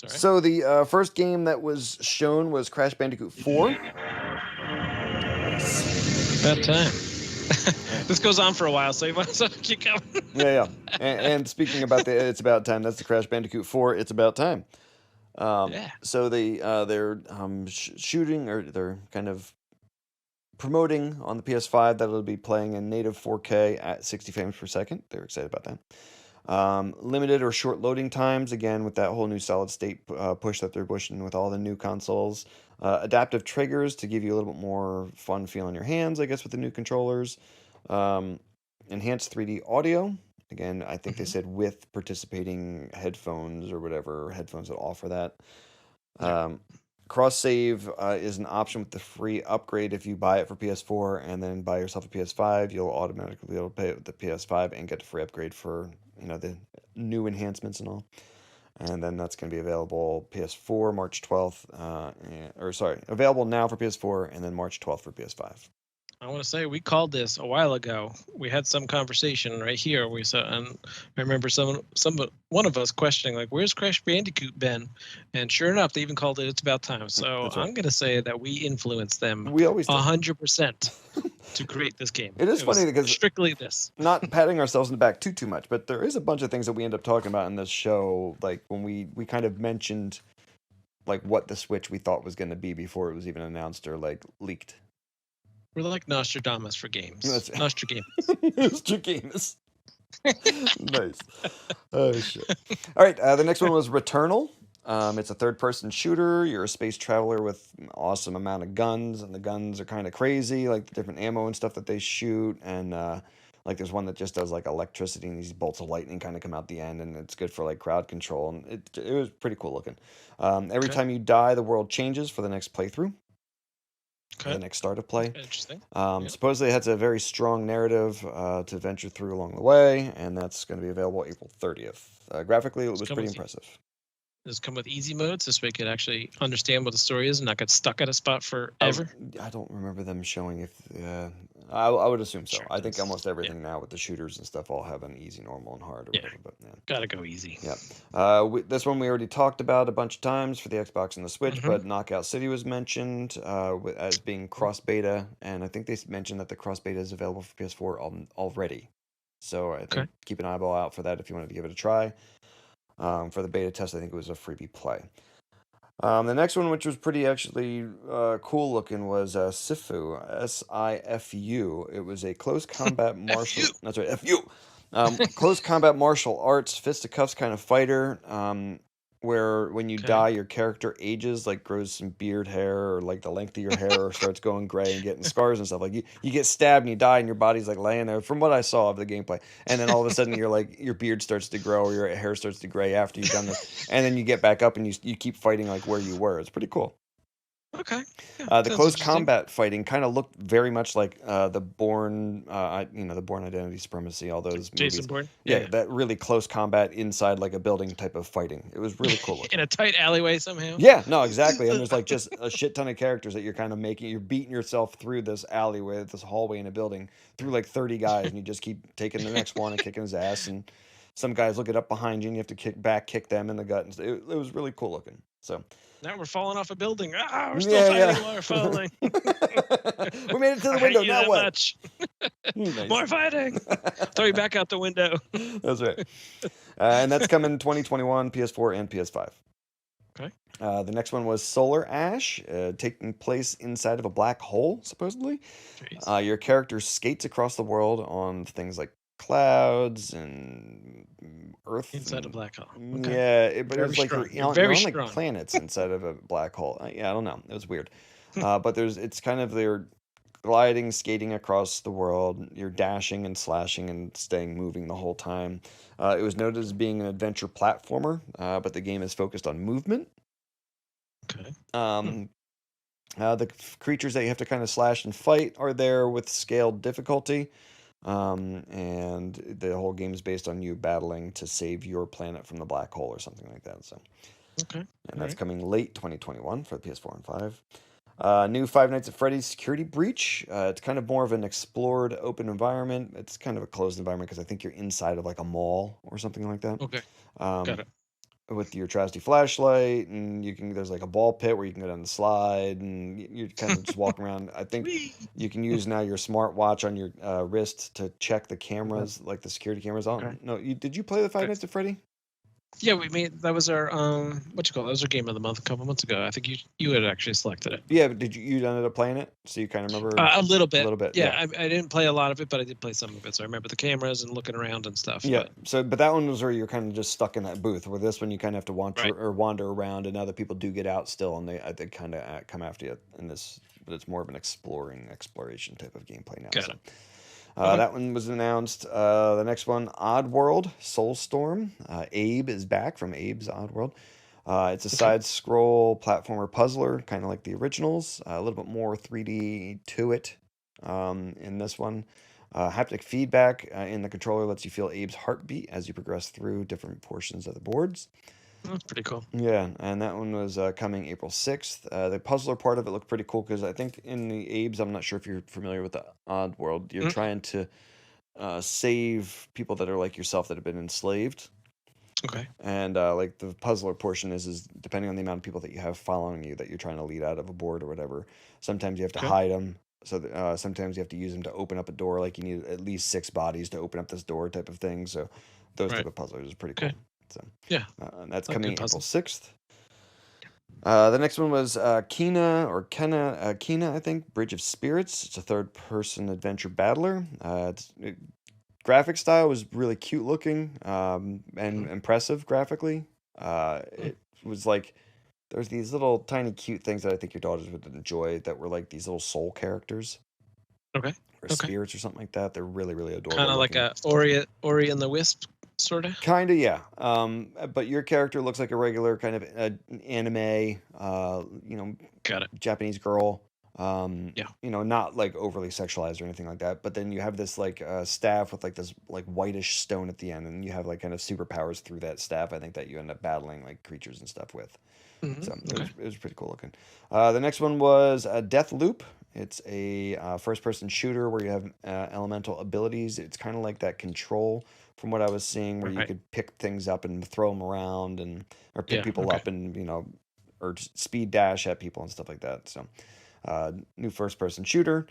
right. So the first game that was shown was Crash Bandicoot 4. About time. This goes on for a while, so you might as well keep going. Yeah. And speaking about it's about time. That's the Crash Bandicoot 4. It's about time. So they're shooting, or they're kind of promoting on the PS5 that it'll be playing in native 4K at 60 frames per second. They're excited about that. Limited or short loading times, again with that whole new solid state push that they're pushing with all the new consoles. Adaptive triggers to give you a little bit more fun feel in your hands, I guess, with the new controllers. Enhanced 3D audio. Again, I think they said with participating headphones or whatever, headphones that offer that. Cross save is an option with the free upgrade. If you buy it for PS4 and then buy yourself a PS5, you'll automatically be able to pay it with the PS5 and get a free upgrade for the new enhancements and all. And then that's going to be available PS4 March 12th, available now for PS4 and then March 12th for PS5. I want to say we called this a while ago. We had some conversation right here. We said, and I remember one of us questioning like, "Where's Crash Bandicoot been?" And sure enough, they even called it "It's About Time." So That's right. I'm going to say that we influenced them. We always do. 100% to create this game. It is funny because strictly this. Not patting ourselves in the back too much, but there is a bunch of things that we end up talking about in this show. Like when we kind of mentioned like what the Switch we thought was going to be before it was even announced or like leaked. We're like Nostradamus for games. Nostradamus. Nostradamus. Nice. Oh shit. All right. The next one was Returnal. It's a third-person shooter. You're a space traveler with an awesome amount of guns, and the guns are kind of crazy, like the different ammo and stuff that they shoot. And like there's one that just does like electricity, and these bolts of lightning kind of come out the end, and it's good for like crowd control. And it was pretty cool looking. Every time you die, the world changes for the next playthrough. Okay. The next start of play. Interesting. Supposedly it has a very strong narrative to venture through along the way, and that's going to be available April 30th. Graphically, it was pretty impressive. Does it come with easy modes? This way you could actually understand what the story is and not get stuck at a spot forever? I don't remember them showing if... I would assume so. Sure I think almost everything now with the shooters and stuff all have an easy, normal, and hard. Or whatever, but, gotta go easy. Yeah. This one we already talked about a bunch of times for the Xbox and the Switch, but Knockout City was mentioned as being cross-beta, and I think they mentioned that the cross-beta is available for PS4 already. So I think keep an eyeball out for that if you wanted to give it a try. For the beta test, I think it was a freebie play. The next one, which was pretty actually cool looking, was Sifu, S-I-F-U. It was a close combat martial... That's right, F-U! Close combat martial arts, fisticuffs kind of fighter, where when you die, your character ages, like grows some beard hair, or like the length of your hair starts going gray and getting scars and stuff. Like you get stabbed and you die, and your body's like laying there. From what I saw of the gameplay, and then all of a sudden you're like your beard starts to grow, or your hair starts to gray after you've done this, and then you get back up and you keep fighting like where you were. It's pretty cool. Okay. The close combat fighting kind of looked very much like the Bourne, the Bourne Identity Supremacy, all those Jason movies. Bourne? Yeah, that really close combat inside like a building type of fighting. It was really cool looking. In a tight alleyway somehow? Yeah, no, exactly. And there's like just a shit ton of characters that you're kind of making. You're beating yourself through this alleyway, this hallway in a building, through like 30 guys, and you just keep taking the next one and kicking his ass. And some guys look it up behind you, and you have to kick them in the gut. And it was really cool looking. So. Now we're falling off a building. We're still fighting while we're falling. We made it to the window. Now what? Much. More fighting. Throw you back out the window. That's right. And that's coming 2021, PS4 and PS5. Okay. The next one was Solar Ash, taking place inside of a black hole, supposedly. Your character skates across the world on things like clouds and Earth inside a black hole. Okay. Yeah, but it was like you're on like planets inside of a black hole. I don't know. It was weird. But it's kind of they're gliding, skating across the world. You're dashing and slashing and moving the whole time. It was noted as being an adventure platformer, but the game is focused on movement. Okay. The creatures that you have to kind of slash and fight are there with scaled difficulty. And the whole game is based on you battling to save your planet from the black hole or something like that. So, and that's coming late 2021 for the PS4 and 5. New Five Nights at Freddy's Security Breach. It's kind of more of an explored open environment. It's kind of a closed environment because I think you're inside of like a mall or something like that. Okay. Got it. With your trusty flashlight, and there's like a ball pit where you can go down the slide, and you're kind of just walking around. I think you can use now your smartwatch on your wrist to check the cameras, like the security cameras on. Okay. No, did you play the Five Nights at Freddy? Yeah, that was our that was our game of the month a couple months ago. I think you had actually selected it. Yeah, but did you ended up playing it? So you kind of remember a little bit. A little bit. Yeah, I didn't play a lot of it, but I did play some of it. So I remember the cameras and looking around and stuff. Yeah. But that one was where you're kind of just stuck in that booth. Where this one you kind of have to wander around, and other people do get out still, and they kind of come after you in this. But it's more of an exploration type of gameplay now. Got it. Okay. That one was announced. The next one, Oddworld Soulstorm. Abe is back from Abe's Oddworld. It's a Okay. side-scroll platformer puzzler, kind of like the originals. A little bit more 3D to it in this one. Haptic feedback in the controller lets you feel Abe's heartbeat as you progress through different portions of the boards. That's pretty cool. Yeah, and that one was coming April 6th. The puzzler part of it looked pretty cool because I think in the Abes, I'm not sure if you're familiar with the Oddworld, you're Mm, trying to save people that are like yourself that have been enslaved. Okay. And like the puzzler portion is depending on the amount of people that you have following you that you're trying to lead out of a board or whatever. Sometimes you have to Okay. hide them. So sometimes you have to use them to open up a door. Like you need at least 6 bodies to open up this door type of thing. So those type Right. of puzzlers is pretty cool. Okay. So Yeah. and that's Like coming good April puzzles. 6th. The next one was Kina or Kina, I think, Bridge of Spirits. It's a third-person adventure battler. Graphic style was really cute looking and impressive graphically. It was like there's these little tiny cute things that I think your daughters would enjoy that were like these little soul characters Okay. or Okay. spirits or something like that. They're really, really adorable Kind of like looking. a Ori and the Wisp, sort of. Kind of, yeah. But your character looks like a regular kind of anime, Got it. Japanese girl. Yeah. Not like overly sexualized or anything like that. But then you have this like staff with like this like whitish stone at the end, and you have like kind of superpowers through that staff. I think that you end up battling like creatures and stuff with. So Okay. it was pretty cool looking. The next one was Death Loop. It's a first-person shooter where you have elemental abilities. It's kind of like that Control, from what I was seeing, where you Right. could pick things up and throw them around, or pick Yeah. people Okay. up and or just speed dash at people and stuff like that. So, new first-person shooter.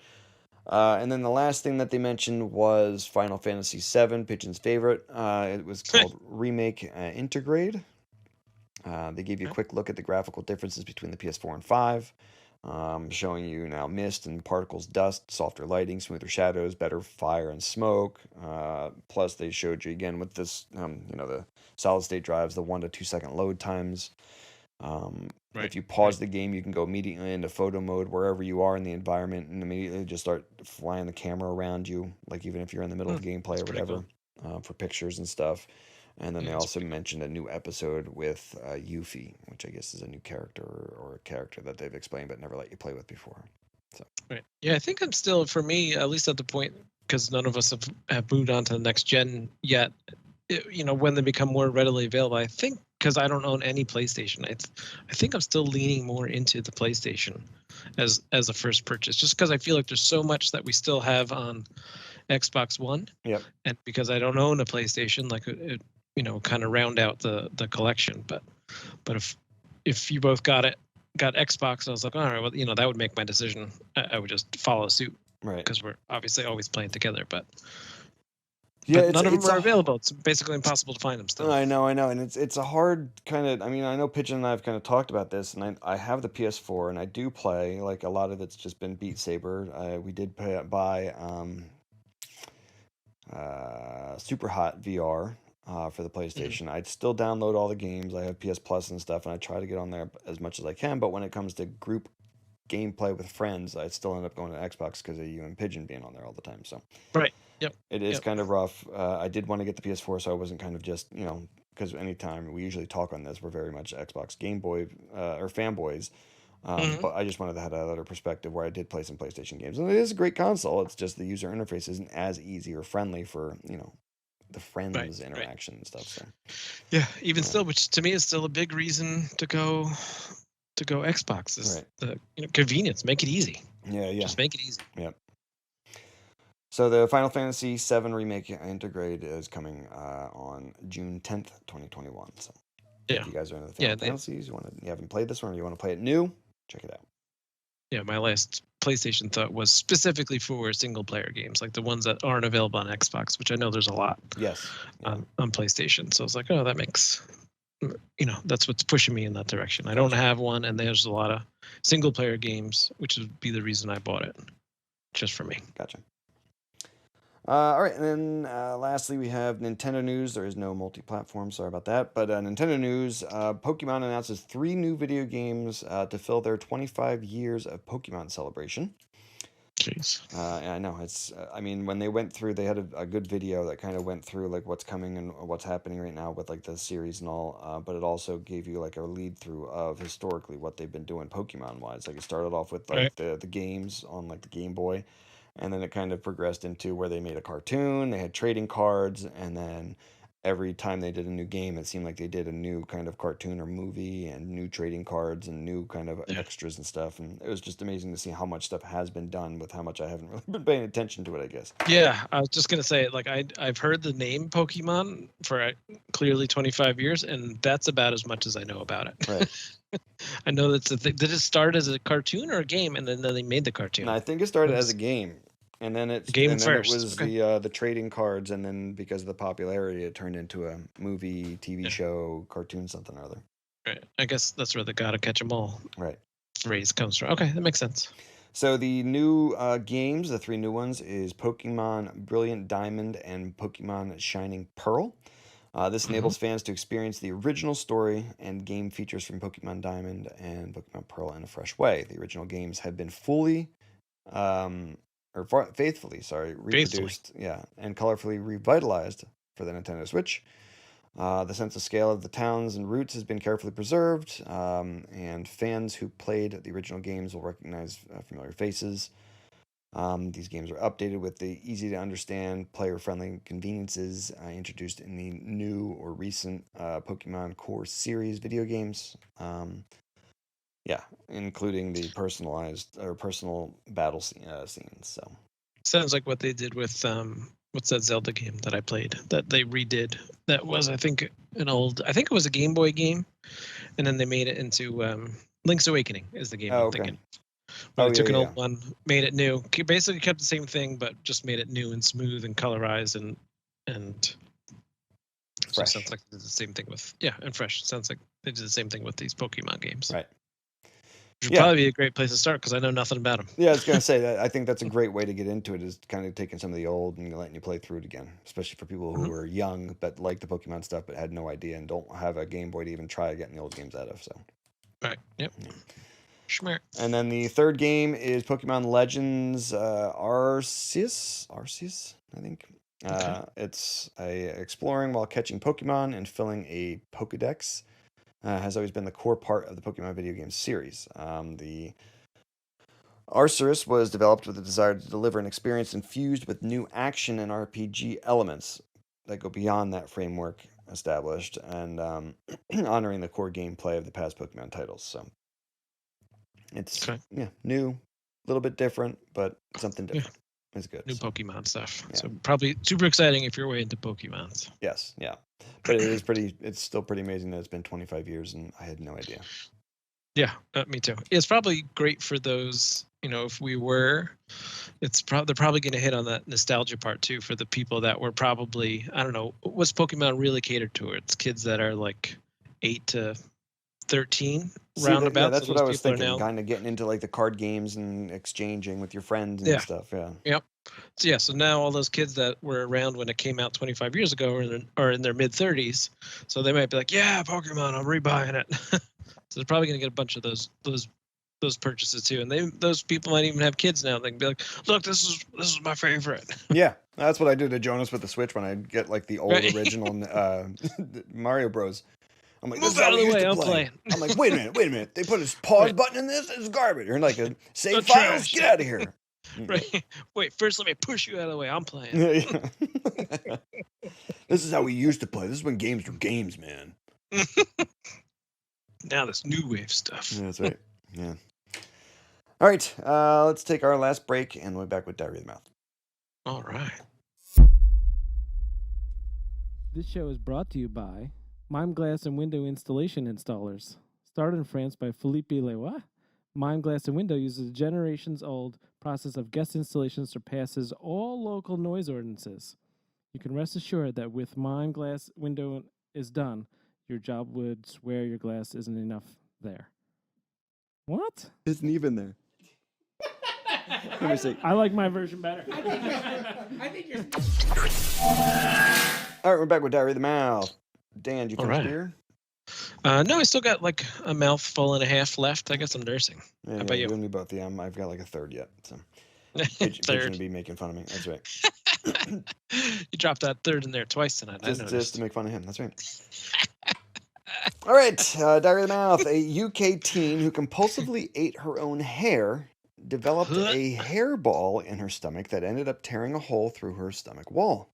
And then the last thing that they mentioned was Final Fantasy VII, Pigeon's favorite. It was called Remake Intergrade. They gave you a Okay. quick look at the graphical differences between the PS4 and 5, showing you now mist and particles, dust, softer lighting, smoother shadows, better fire and smoke. Plus, they showed you again with this, the solid state drives, the 1 to 2 second load times. Right. If you pause the game, you can go immediately into photo mode wherever you are in the environment and immediately just start flying the camera around you, like even if you're in the middle of gameplay That's or pretty whatever, for pictures and stuff. And then Yeah, they that's also mentioned a new episode with Yuffie, which I guess is a new character or a character that they've explained but never let you play with before. So Right. Yeah, I think I'm still, for me, at least at the point, because none of us have moved on to the next gen yet. When they become more readily available, I think, because I don't own any PlayStation, I think I'm still leaning more into the PlayStation as a first purchase, just because I feel like there's so much that we still have on Xbox One. Yep. And because I don't own a PlayStation, like it kind of round out the collection. But if you both got Xbox, I was like, all right, well, that would make my decision. I would just follow suit, right. because we're obviously always playing together. But Yeah, none of them are available. It's basically impossible to find them still. I know, and it's a hard kind of. I mean, I know Pigeon and I have kind of talked about this, and I have the PS4, and I do play. Like a lot of it's just been Beat Saber. We did buy Super Hot VR for the PlayStation. I'd still download all the games. I have PS Plus and stuff, and I try to get on there as much as I can. But when it comes to group gameplay with friends, I still end up going to Xbox because of you and Pigeon being on there all the time. So Right. Yep. it is Yep. kind of rough. I did want to get the PS4, so I wasn't kind of just because anytime we usually talk on this, we're very much Xbox Game Boy or fanboys. But I just wanted to have that other perspective where I did play some PlayStation games, and it is a great console. It's just the user interface isn't as easy or friendly for the friends interaction and stuff. So yeah, even still, which to me is still a big reason to go Xbox is the convenience. Make it easy. Yeah. Just make it easy. Yep. So the Final Fantasy VII Remake Intergrade is coming on June 10th, 2021. So if you guys are into the Final Fantasies, you haven't played this one, or you want to play it new, check it out. Yeah, my last PlayStation thought was specifically for single player games, like the ones that aren't available on Xbox, which I know there's a lot. Yes. On PlayStation. So I was like, oh, that makes, that's what's pushing me in that direction. I don't have one, and there's a lot of single player games, which would be the reason I bought it, just for me. Gotcha. All right, and then lastly, we have Nintendo news. There is no multi-platform, sorry about that. But Nintendo news, Pokemon announces 3 new video games to fill their 25 years of Pokemon celebration. Jeez. Yeah, I know. It's. I mean, when they went through, they had a good video that kind of went through like what's coming and what's happening right now with like the series and all. But it also gave you like a lead through of historically what they've been doing Pokemon wise. Like it started off with like Right. the games on like the Game Boy, and then it kind of progressed into where they made a cartoon. They had trading cards, and then every time they did a new game, it seemed like they did a new kind of cartoon or movie and new trading cards and new kind of Yeah. extras and stuff. And it was just amazing to see how much stuff has been done with how much I haven't really been paying attention to it, I guess. Yeah, I was just gonna say, like, I've heard the name Pokemon for clearly 25 years, and that's about as much as I know about it. Right. I know that's the thing. Did it start as a cartoon or a game, and then they made the cartoon? And I think it started It as was a game. And then the game it first. was Okay. the trading cards, and then because of the popularity, it turned into a movie, TV Yeah. show, cartoon, something or other. Right. I guess that's where the "gotta catch 'em all" Right. phrase comes from. Okay, that makes sense. So the new games, the 3 new ones, is Pokemon Brilliant Diamond and Pokemon Shining Pearl. This enables fans to experience the original story and game features from Pokemon Diamond and Pokemon Pearl in a fresh way. The original games have been faithfully, reproduced, and colorfully revitalized for the Nintendo Switch. The sense of scale of the towns and routes has been carefully preserved, and fans who played the original games will recognize familiar faces. These games are updated with the easy-to-understand, player-friendly conveniences introduced in the new or recent Pokemon Core series video games. Including the personalized or personal battle scenes. So Sounds like what they did with what's that Zelda game that I played that they redid? That was, I think, I think it was a Game Boy game, and then they made it into Link's Awakening is the game I'm thinking. Where they took an old one, made it new, basically kept the same thing, but just made it new and smooth and colorized and fresh. Sounds like they did the same thing with and fresh. Sounds like they did the same thing with these Pokemon games. Right. Which would probably be a great place to start because I know nothing about them. Yeah, I was gonna say that. I think that's a great way to get into it, is kind of taking some of the old and letting you play through it again, especially for people who are young but like the Pokemon stuff but had no idea and don't have a Game Boy to even try getting the old games out of. So. Right. Yep. Yeah. Schmear. And then the third game is Pokemon Legends Arceus, I think. Okay. It's exploring while catching Pokemon and filling a Pokedex. Has always been the core part of the Pokemon video game series. The Arceus was developed with the desire to deliver an experience infused with new action and RPG elements that go beyond that framework established, and honoring the core gameplay of the past Pokemon titles. So it's new, a little bit different, but something different. It's good. New Pokemon stuff. Yeah. So probably super exciting if you're way into Pokemons. Yes, yeah. But it's still pretty amazing that it's been 25 years and I had no idea. Yeah, me too. It's probably great for those, if we were, they're probably going to hit on that nostalgia part too for the people that were probably, I don't know, what's Pokemon really catered towards? Kids that are like 8 to 13 roundabout. Yeah, that's what I was thinking. Kind of getting into like the card games and exchanging with your friends and stuff. Yeah. Yep. So now all those kids that were around when it came out 25 years ago are in their mid 30s, so they might be like, "Yeah, Pokemon, I'm rebuying it." So they're probably going to get a bunch of those purchases too, and those people might even have kids now. They can be like, "Look, this is my favorite." Yeah, that's what I do to Jonas with the Switch when I get like the old original Mario Bros. I'm like, move out of the way, I'm playing. I'm like, wait a minute. They put a pause button in this? It's garbage. You're like, save files? Get out of here. Right. Wait, first let me push you out of the way. I'm playing. This is how we used to play. This is when games were games, man. Now this new wave stuff. Yeah, that's right. Yeah. All right. Let's take our last break and we'll be back with Diarrhea of the Mouth. All right. This show is brought to you by Mime Glass and Window Installation Installers. Started in France by Philippe Leroy, Mime Glass and Window uses a generations-old process of guest installation surpasses all local noise ordinances. You can rest assured that with Mime Glass Window is done, your job would swear your glass isn't enough there. What? Isn't even there. Let me see. I like my version better. I think you're... All right, we're back with Diarrhea of the Mouth. Dan, did you finish beer? No, I still got like a mouthful and a half left. I guess I'm nursing. Yeah, How about you and me both. Yeah, I've got like a third yet. So, Pigeon Third. would be making fun of me. That's right. You dropped that third in there twice tonight. I Just noticed. to make fun of him. That's right. All right. Diarrhea of the Mouth. A UK teen who compulsively ate her own hair developed a hairball in her stomach that ended up tearing a hole through her stomach wall.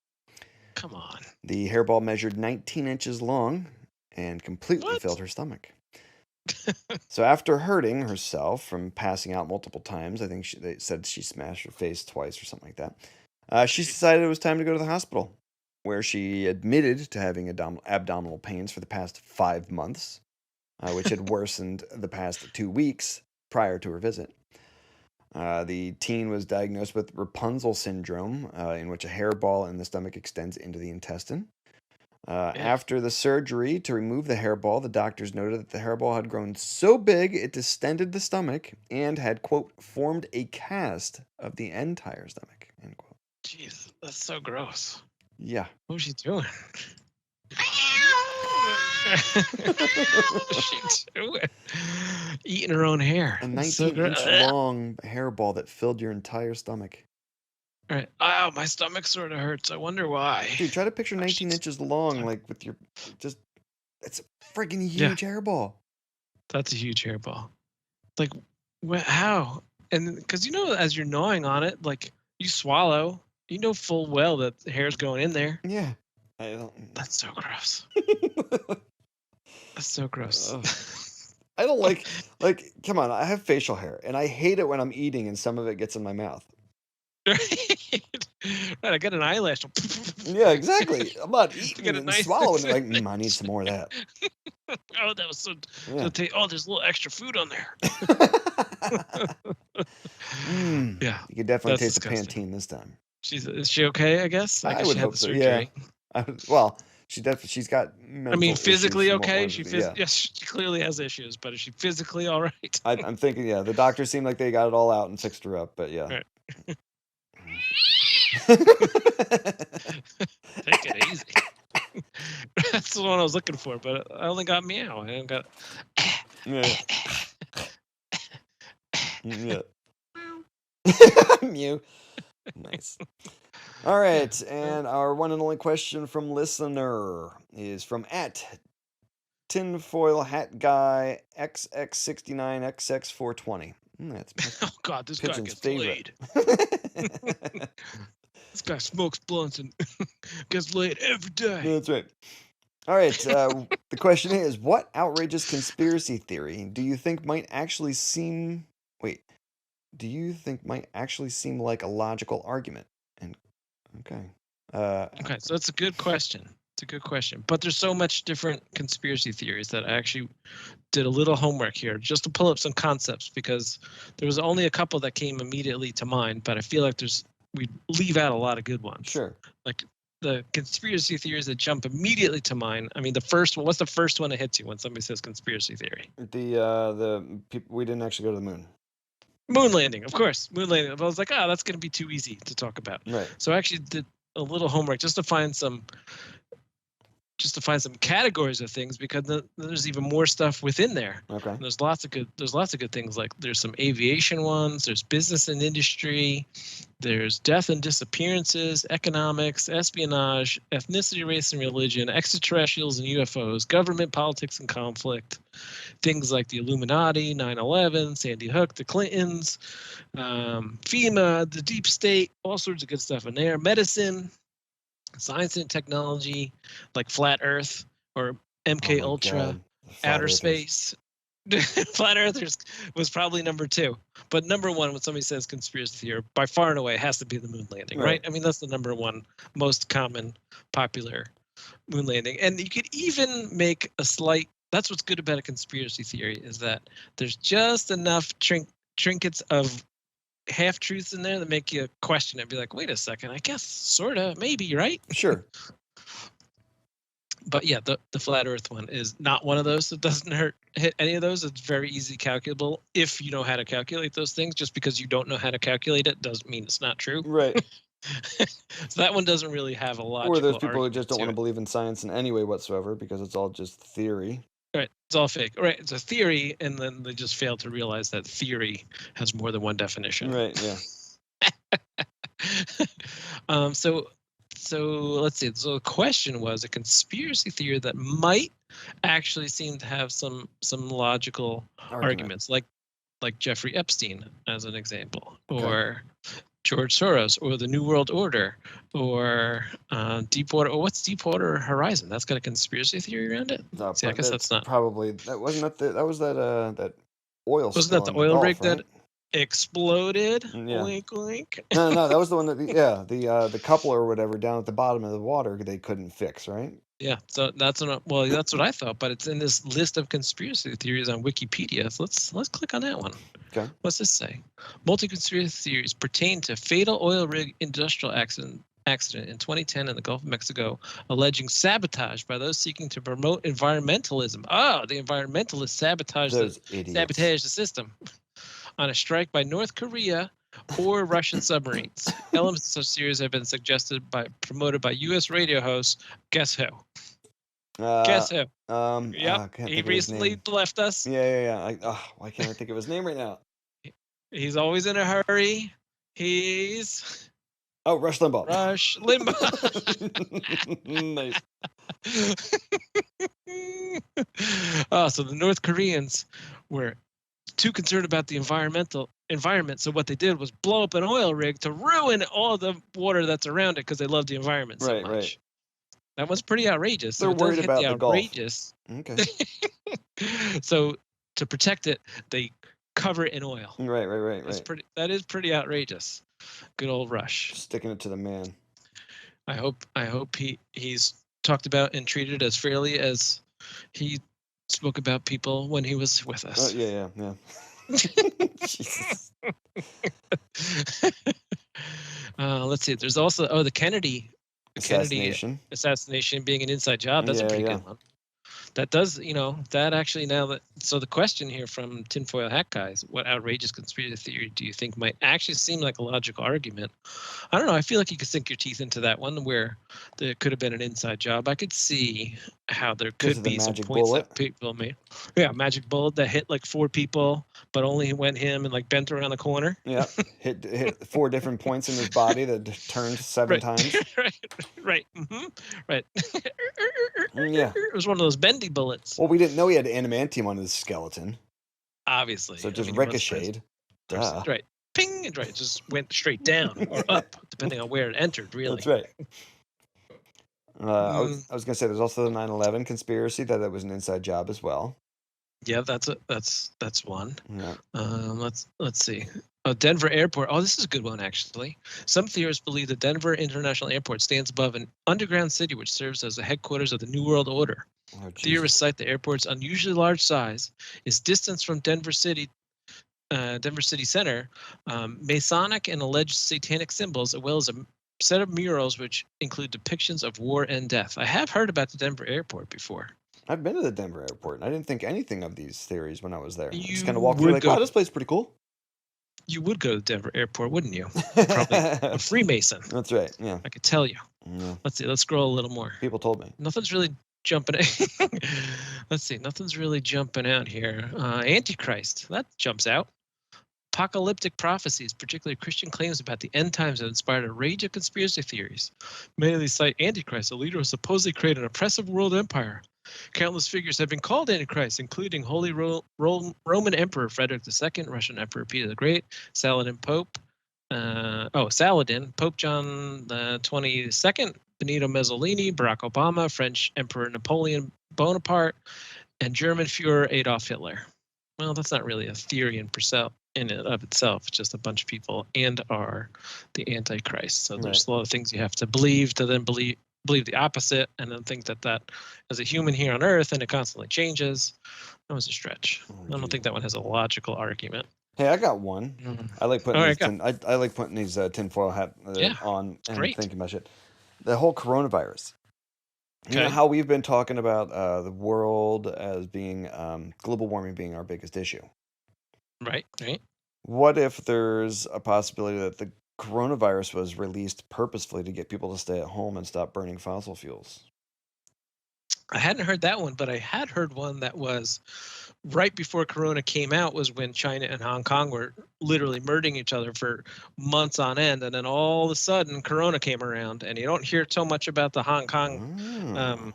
Come on. The hairball measured 19 inches long and completely What? filled her stomach. So after hurting herself from passing out multiple times, I think they said she smashed her face twice or something like that, she decided it was time to go to the hospital, where she admitted to having abdominal pains for the past 5 months, which had worsened the past 2 weeks prior to her visit. The teen was diagnosed with Rapunzel syndrome, in which a hairball in the stomach extends into the intestine. After the surgery to remove the hairball, the doctors noted that the hairball had grown so big it distended the stomach and had, quote, formed a cast of the entire stomach, end quote. Jeez, that's so gross. Yeah. What was she doing? What was she doing? Eating her own hair. A That's so 19-inch gross. long hairball that filled your entire stomach. All right. Oh, my stomach sort of hurts. I wonder why. Dude, try to picture Oh, 19 she's- inches long, like with your just. It's a freaking huge hairball. That's a huge hairball. Like, how? And because as you're gnawing on it, like you swallow, you know full well that the hair's going in there. Yeah. I don't. That's so gross. That's so gross. Ugh. I don't like. Come on, I have facial hair, and I hate it when I'm eating and some of it gets in my mouth. Right. I got an eyelash. Yeah, exactly. I'm not eating Get it a and nice- swallowing it. Like, I need some more of that. Oh, that was so. Yeah. Oh, there's a little extra food on there. Yeah, You could definitely that's taste disgusting. the Pantene this time. is she okay? I guess. I guess would she had hope the so, surgery. yeah. Well, she's got. I mean, physically issues from what okay. one- She yeah. yes, she clearly has issues, but is she physically all right? I'm thinking, yeah, the doctors seemed like they got it all out and fixed her up, but yeah. Right. Take it easy. That's the one I was looking for, but I only got meow. I didn't got. Yeah. Yeah. Mew. Nice. All right, and our one and only question from listener is from @tinfoil hat guy XX69XX420. That's Oh God, this guy Pigeon's gets favorite. laid. This guy smokes blunts and gets laid every day. That's right. All right. The question is, what outrageous conspiracy theory do you think might actually seem? Wait. Do you think might actually seem like a logical argument? And okay. Okay, so it's a good question. It's a good question. But there's so much different conspiracy theories that I actually did a little homework here just to pull up some concepts because there was only a couple that came immediately to mind, but I feel like we leave out a lot of good ones. Sure. Like the conspiracy theories that jump immediately to mind. I mean, the first one, what's the first one that hits you when somebody says conspiracy theory? The people we didn't actually go to the moon. Moon landing, of course. Moon landing. I was like, that's going to be too easy to talk about. Right. So I actually did a little homework just to find some categories of things because there's even more stuff within there. Okay. And there's lots of good things, like there's some aviation ones, there's business and industry, there's death and disappearances, economics, espionage, ethnicity, race and religion, extraterrestrials and UFOs, government, politics and conflict, things like the Illuminati, 9/11, Sandy Hook, the Clintons, FEMA, the deep state, all sorts of good stuff in there. Medicine, science and technology, like flat Earth or MK Oh my Ultra, God. The flat outer earthers. space. Flat Earthers was probably number 2, but number 1 when somebody says conspiracy theory, by far and away, has to be the moon landing, right? I mean, that's the number 1 most common, popular moon landing, and you could even make a slight. That's what's good about a conspiracy theory is that there's just enough trinkets of half truths in there that make you question it. Be like, wait a second, I guess sorta, maybe, right? Sure. But yeah, the flat Earth one is not one of those. It doesn't hit any of those. It's very easy calculable if you know how to calculate those things. Just because you don't know how to calculate it doesn't mean it's not true. Right. So that one doesn't really have a logical Or those people who argument just don't to want to it. believe in science in any way whatsoever because it's all just theory. Right, it's all fake. Right, it's a theory, and then they just fail to realize that theory has more than one definition. Right. Yeah. So let's see. So the question was a conspiracy theory that might actually seem to have some logical arguments, like Jeffrey Epstein as an example, Okay. or George Soros, or the New World Order, or Deepwater. Or what's Deepwater Horizon? That's got a conspiracy theory around it. See, I guess that's not. Probably that wasn't that was that oil Wasn't spill that in the the oil Gulf, rig right? that exploded? Yeah. Wink, wink. No, that was the one that the coupler or whatever down at the bottom of the water they couldn't fix, right? Yeah, so that's what I thought, but it's in this list of conspiracy theories on Wikipedia. So let's click on that one. Okay. What's this say? Multi-conspiracy theories pertain to fatal oil rig industrial accident in 2010 in the Gulf of Mexico, alleging sabotage by those seeking to promote environmentalism. Oh, the environmentalists sabotage the system on a strike by North Korea or Russian submarines. Elements of such theories have been promoted by U.S. radio host. Guess who? Guess who? Yep, he recently left us. Yeah. Why can't I think of his name right now? He's always in a hurry. He's Rush Limbaugh. Rush Limbaugh. Nice. So the North Koreans were too concerned about the environment, so what they did was blow up an oil rig to ruin all the water that's around it because they love the environment so much. Right. That was pretty outrageous. They're worried about the outrageous. Gulf. Okay. So to protect it, they cover it in oil. Right. That is pretty outrageous. Good old Rush. Sticking it to the man. I hope he's talked about and treated as fairly as he spoke about people when he was with us. Yeah. Jesus. Let's see. There's also the Kennedy assassination being an inside job. That's a pretty good one. That does, that actually so the question here from Tinfoil Hat Guys, what outrageous conspiracy theory do you think might actually seem like a logical argument? I don't know. I feel like you could sink your teeth into that one where there could have been an inside job. I could see how there could be some points that people made. Yeah, magic bullet that hit like 4 people, but only went him and like bent around the corner. Yeah, hit 4 different points in his body that turned 7 times. Right. Mm-hmm. Right. Yeah. It was one of those bendy bullets. Well, we didn't know he had adamantium on his skeleton. Obviously. So it just ricocheted. Right. Ping, and it just went straight down or up, depending on where it entered, really. That's right. I was going to say there's also the 9/11 conspiracy that it was an inside job as well. Yeah, that's one. Yeah. Let's see. Denver Airport. Oh, this is a good one, actually. Some theorists believe that Denver International Airport stands above an underground city which serves as the headquarters of the New World Order. Theorists cite the airport's unusually large size, its distance from Denver City Center, Masonic and alleged satanic symbols, as well as a set of murals which include depictions of war and death. I have heard about the Denver Airport before. I've been to the Denver Airport, and I didn't think anything of these theories when I was there. I just kind of walked through like, wow, this place is pretty cool. You would go to the Denver Airport, wouldn't you? Probably a Freemason. That's right, yeah. I could tell you. Yeah. Let's see. Let's scroll a little more. People told me. Nothing's really jumping out. Let's see. Nothing's really jumping out here. Antichrist. That jumps out. Apocalyptic prophecies, particularly Christian claims about the end times, have inspired a range of conspiracy theories. Many of these cite Antichrist, a leader who supposedly created an oppressive world empire. Countless figures have been called Antichrist, including Holy Roman Emperor Frederick II, Russian Emperor Peter the Great, Saladin, Pope John the 22nd, Benito Mussolini, Barack Obama, French Emperor Napoleon Bonaparte, and German Führer Adolf Hitler. Well, that's not really a theory in and of itself. It's just a bunch of people and are the Antichrist. So there's a lot of things you have to believe to then believe the opposite, and then think that as a human here on Earth, and it constantly changes. That was a stretch. I don't think that one has a logical argument. Hey, I got one. Mm-hmm. I like putting I like putting these tinfoil hat on and thinking about shit. The whole coronavirus. Okay. You know how we've been talking about the world as being global warming being our biggest issue. Right. What if there's a possibility that the coronavirus was released purposefully to get people to stay at home and stop burning fossil fuels? I hadn't heard that one, but I had heard one that was right before Corona came out, was when China and Hong Kong were literally murdering each other for months on end, and then all of a sudden Corona came around, and you don't hear so much about the Hong Kong,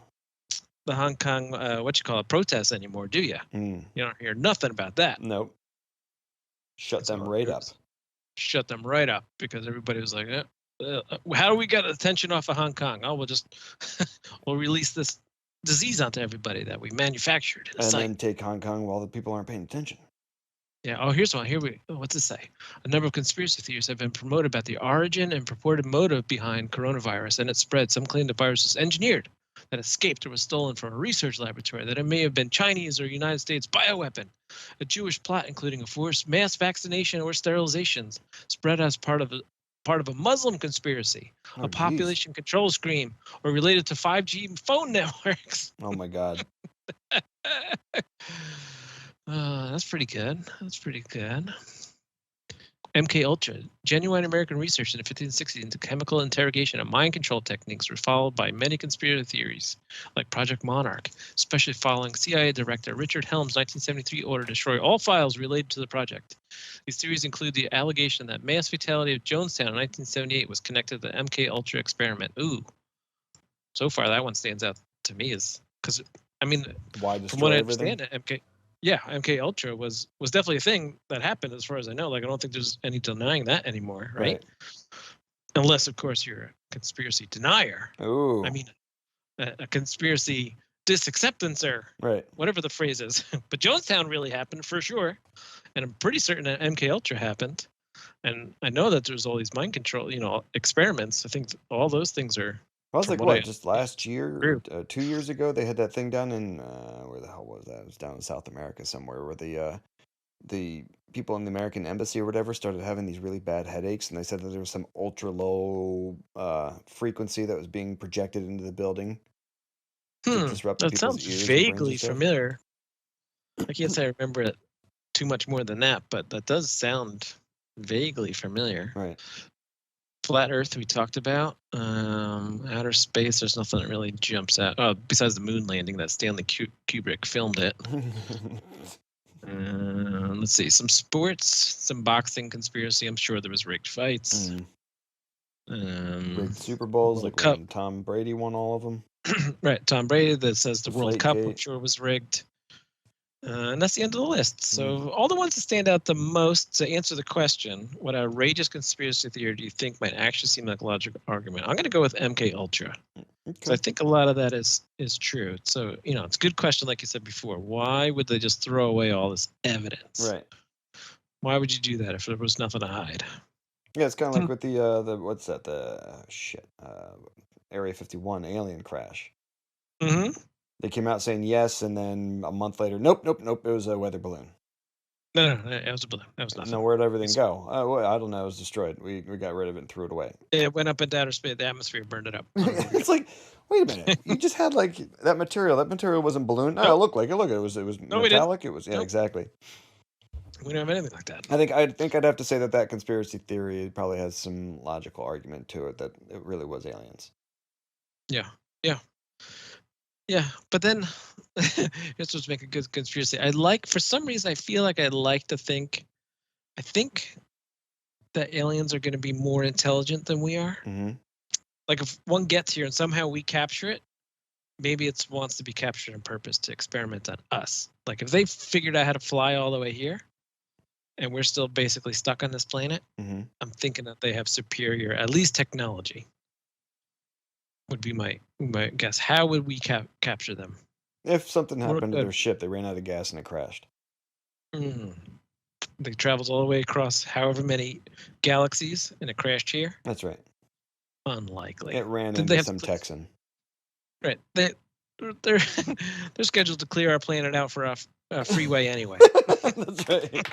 protests anymore, do you? You don't hear nothing about that. Nope. Shut them So right it up. was- Shut them right up because everybody was like, how do we get attention off of Hong Kong? Oh, we'll just we'll release this disease onto everybody that we manufactured. And then take Hong Kong while the people aren't paying attention. Yeah. Oh, here's one. What's it say? A number of conspiracy theories have been promoted about the origin and purported motive behind coronavirus and its spread. Some claim the virus was engineered, that escaped or was stolen from a research laboratory, that it may have been Chinese or United States bioweapon, a Jewish plot including a forced mass vaccination or sterilizations, spread as part of a Muslim conspiracy, a population control scheme, or related to 5G phone networks. Oh my God. That's pretty good. MK Ultra, genuine American research in the 1560s into chemical interrogation and mind control techniques were followed by many conspiracy theories, like Project Monarch, especially following CIA Director Richard Helms' 1973 order to destroy all files related to the project. These theories include the allegation that mass fatality of Jonestown in 1978 was connected to the MK Ultra experiment. Ooh, so far that one stands out to me, is because why from what I understand, MK Ultra was definitely a thing that happened, as far as I know. Like, I don't think there's any denying that anymore, right? Unless, of course, you're a conspiracy denier. Ooh. I mean, a conspiracy disacceptancer, right? Whatever the phrase is. But Jonestown really happened for sure, and I'm pretty certain that MK Ultra happened. And I know that there's all these mind control, experiments. I think all those things are. Well, it's like just last year, 2 years ago, they had that thing down in where the hell was that? It was down in South America somewhere, where the people in the American embassy or whatever started having these really bad headaches, and they said that there was some ultra low frequency that was being projected into the building to disrupt that people's sounds ears and brains and vaguely stuff. familiar. I can't say I remember it too much more than that, but that does sound vaguely familiar. Right. Flat Earth we talked about. Outer space, there's nothing that really jumps out. Oh, besides the moon landing, that Stanley Kubrick filmed it. Let's see, some sports, some boxing conspiracy. I'm sure there was rigged fights. Rigged Super Bowls, like when Tom Brady won all of them. Right, Tom Brady, that says the World Cup, Deflategate. I'm sure was rigged. And that's the end of the list. So all the ones that stand out the most, to answer the question, what outrageous conspiracy theory do you think might actually seem like a logical argument? I'm going to go with MK Ultra. So I think a lot of that is true. So, it's a good question, like you said before. Why would they just throw away all this evidence? Right. Why would you do that if there was nothing to hide? Yeah, it's kind of like with the what's that? Area 51 alien crash. Mm-hmm. They came out saying yes, and then a month later, nope, it was a weather balloon. No, it was a balloon. That was nothing. No, where'd everything go? Well, I don't know. It was destroyed. We got rid of it and threw it away. It went up into outer space. The atmosphere burned it up. It's like, wait a minute. You just had like that material. That material wasn't balloon. No, it looked like it. Look, it was metallic. It was exactly. We don't have anything like that. I think I'd have to say that conspiracy theory probably has some logical argument to it, that it really was aliens. Yeah, but then here's what's make a good conspiracy. For some reason, I feel like I'd like to think, I think that aliens are going to be more intelligent than we are. Mm-hmm. Like, if one gets here and somehow we capture it, maybe it wants to be captured on purpose to experiment on us. Like, if they figured out how to fly all the way here, and we're still basically stuck on this planet, I'm thinking that they have superior, at least technology. Would be my guess. How would we capture them? If something happened to their ship, they ran out of gas and it crashed. They traveled all the way across however many galaxies and it crashed here. That's right. Unlikely. It ran into some Texan. Right. They're scheduled to clear our planet out for a freeway anyway. That's right.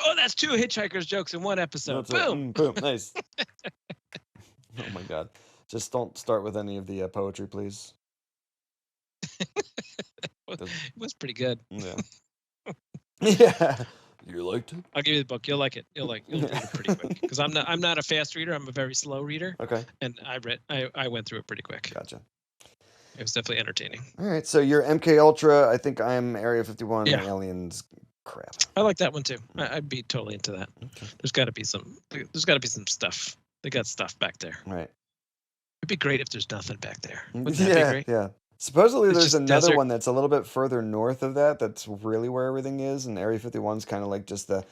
Oh, that's 2 hitchhikers jokes in one episode. Boom. Boom. Nice. Oh my God. Just don't start with any of the poetry, please. It was pretty good. Yeah. Yeah. You liked it? I'll give you the book. You'll like it. You'll read it pretty quick. Because I'm not a fast reader. I'm a very slow reader. Okay. And I went through it pretty quick. Gotcha. It was definitely entertaining. All right, so you're MK Ultra. I think I'm Area 51. Yeah. Aliens. Crap. I like that one too. I'd be totally into that. Okay. There's got to be some stuff. They got stuff back there. Right. It'd be great if there's nothing back there. Wouldn't that be great? Yeah. Supposedly, It's there's just another desert. one that's a little bit further north of that. That's really where everything is, and Area 51's kind of like just the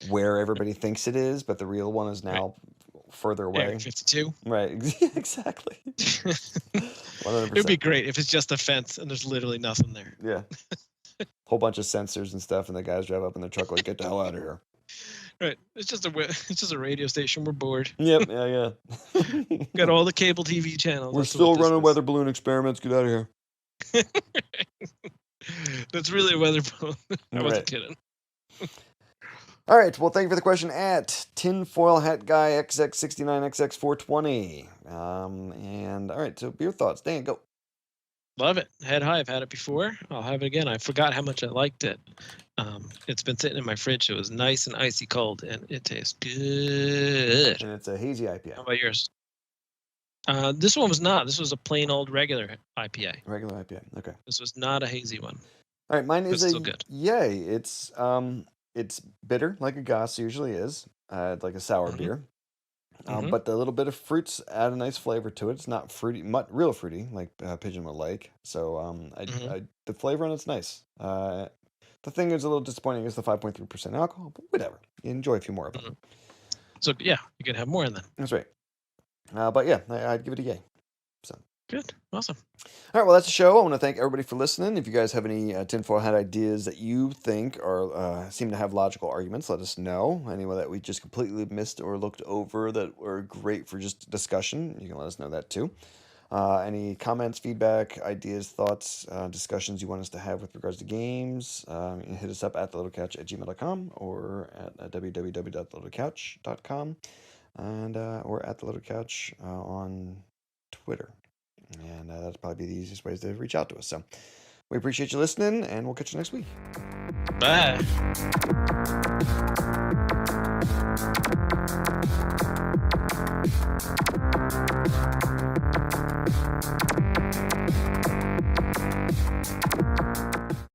where everybody thinks it is, but the real one is now further away. Area 52. Right. Exactly. 100%. It'd be great if it's just a fence and there's literally nothing there. Yeah. Whole bunch of sensors and stuff, and the guys drive up in their truck like, "Get the hell out of here." Right. It's just a radio station. We're bored. Yep. Yeah. Got all the cable TV channels. We're That's still what this running is. weather balloon experiments. Get out of here. That's really a weather balloon. I wasn't Right. kidding. All right. Well, thank you for the question at Tinfoil Hat Guy XX69XX420. And all right. So beer thoughts. Dan, go. Love it. Head high. I've had it before. I'll have it again. I forgot how much I liked it. It's been sitting in my fridge. It was nice and icy cold, and it tastes good. And it's a hazy IPA. How about yours? This one was not. This was a plain old regular IPA. Regular IPA. Okay. This was not a hazy one. All right. Mine is It's a still good. yay. It's bitter like a Goss usually is, like a sour Mhm. beer. Mhm. But the little bit of fruits add a nice flavor to it. It's not fruity, real fruity like Pigeon would like. So the flavor on it's nice. The thing is a little disappointing is the 5.3% alcohol, but whatever. You enjoy a few more of them. So yeah, you can have more in them. That's right. But yeah, I'd give it a yay. So. Good. Awesome. All right, well, that's the show. I want to thank everybody for listening. If you guys have any tinfoil hat ideas that you think are seem to have logical arguments, let us know. Anyone that we just completely missed or looked over that were great for just discussion, you can let us know that too. Any comments, feedback, ideas, thoughts, discussions you want us to have with regards to games, you can hit us up at thelittlecouch@gmail.com or at www.thelittlecouch.com and or at thelittlecouch on Twitter. And that'd probably be the easiest ways to reach out to us. So we appreciate you listening, and we'll catch you next week. Bye.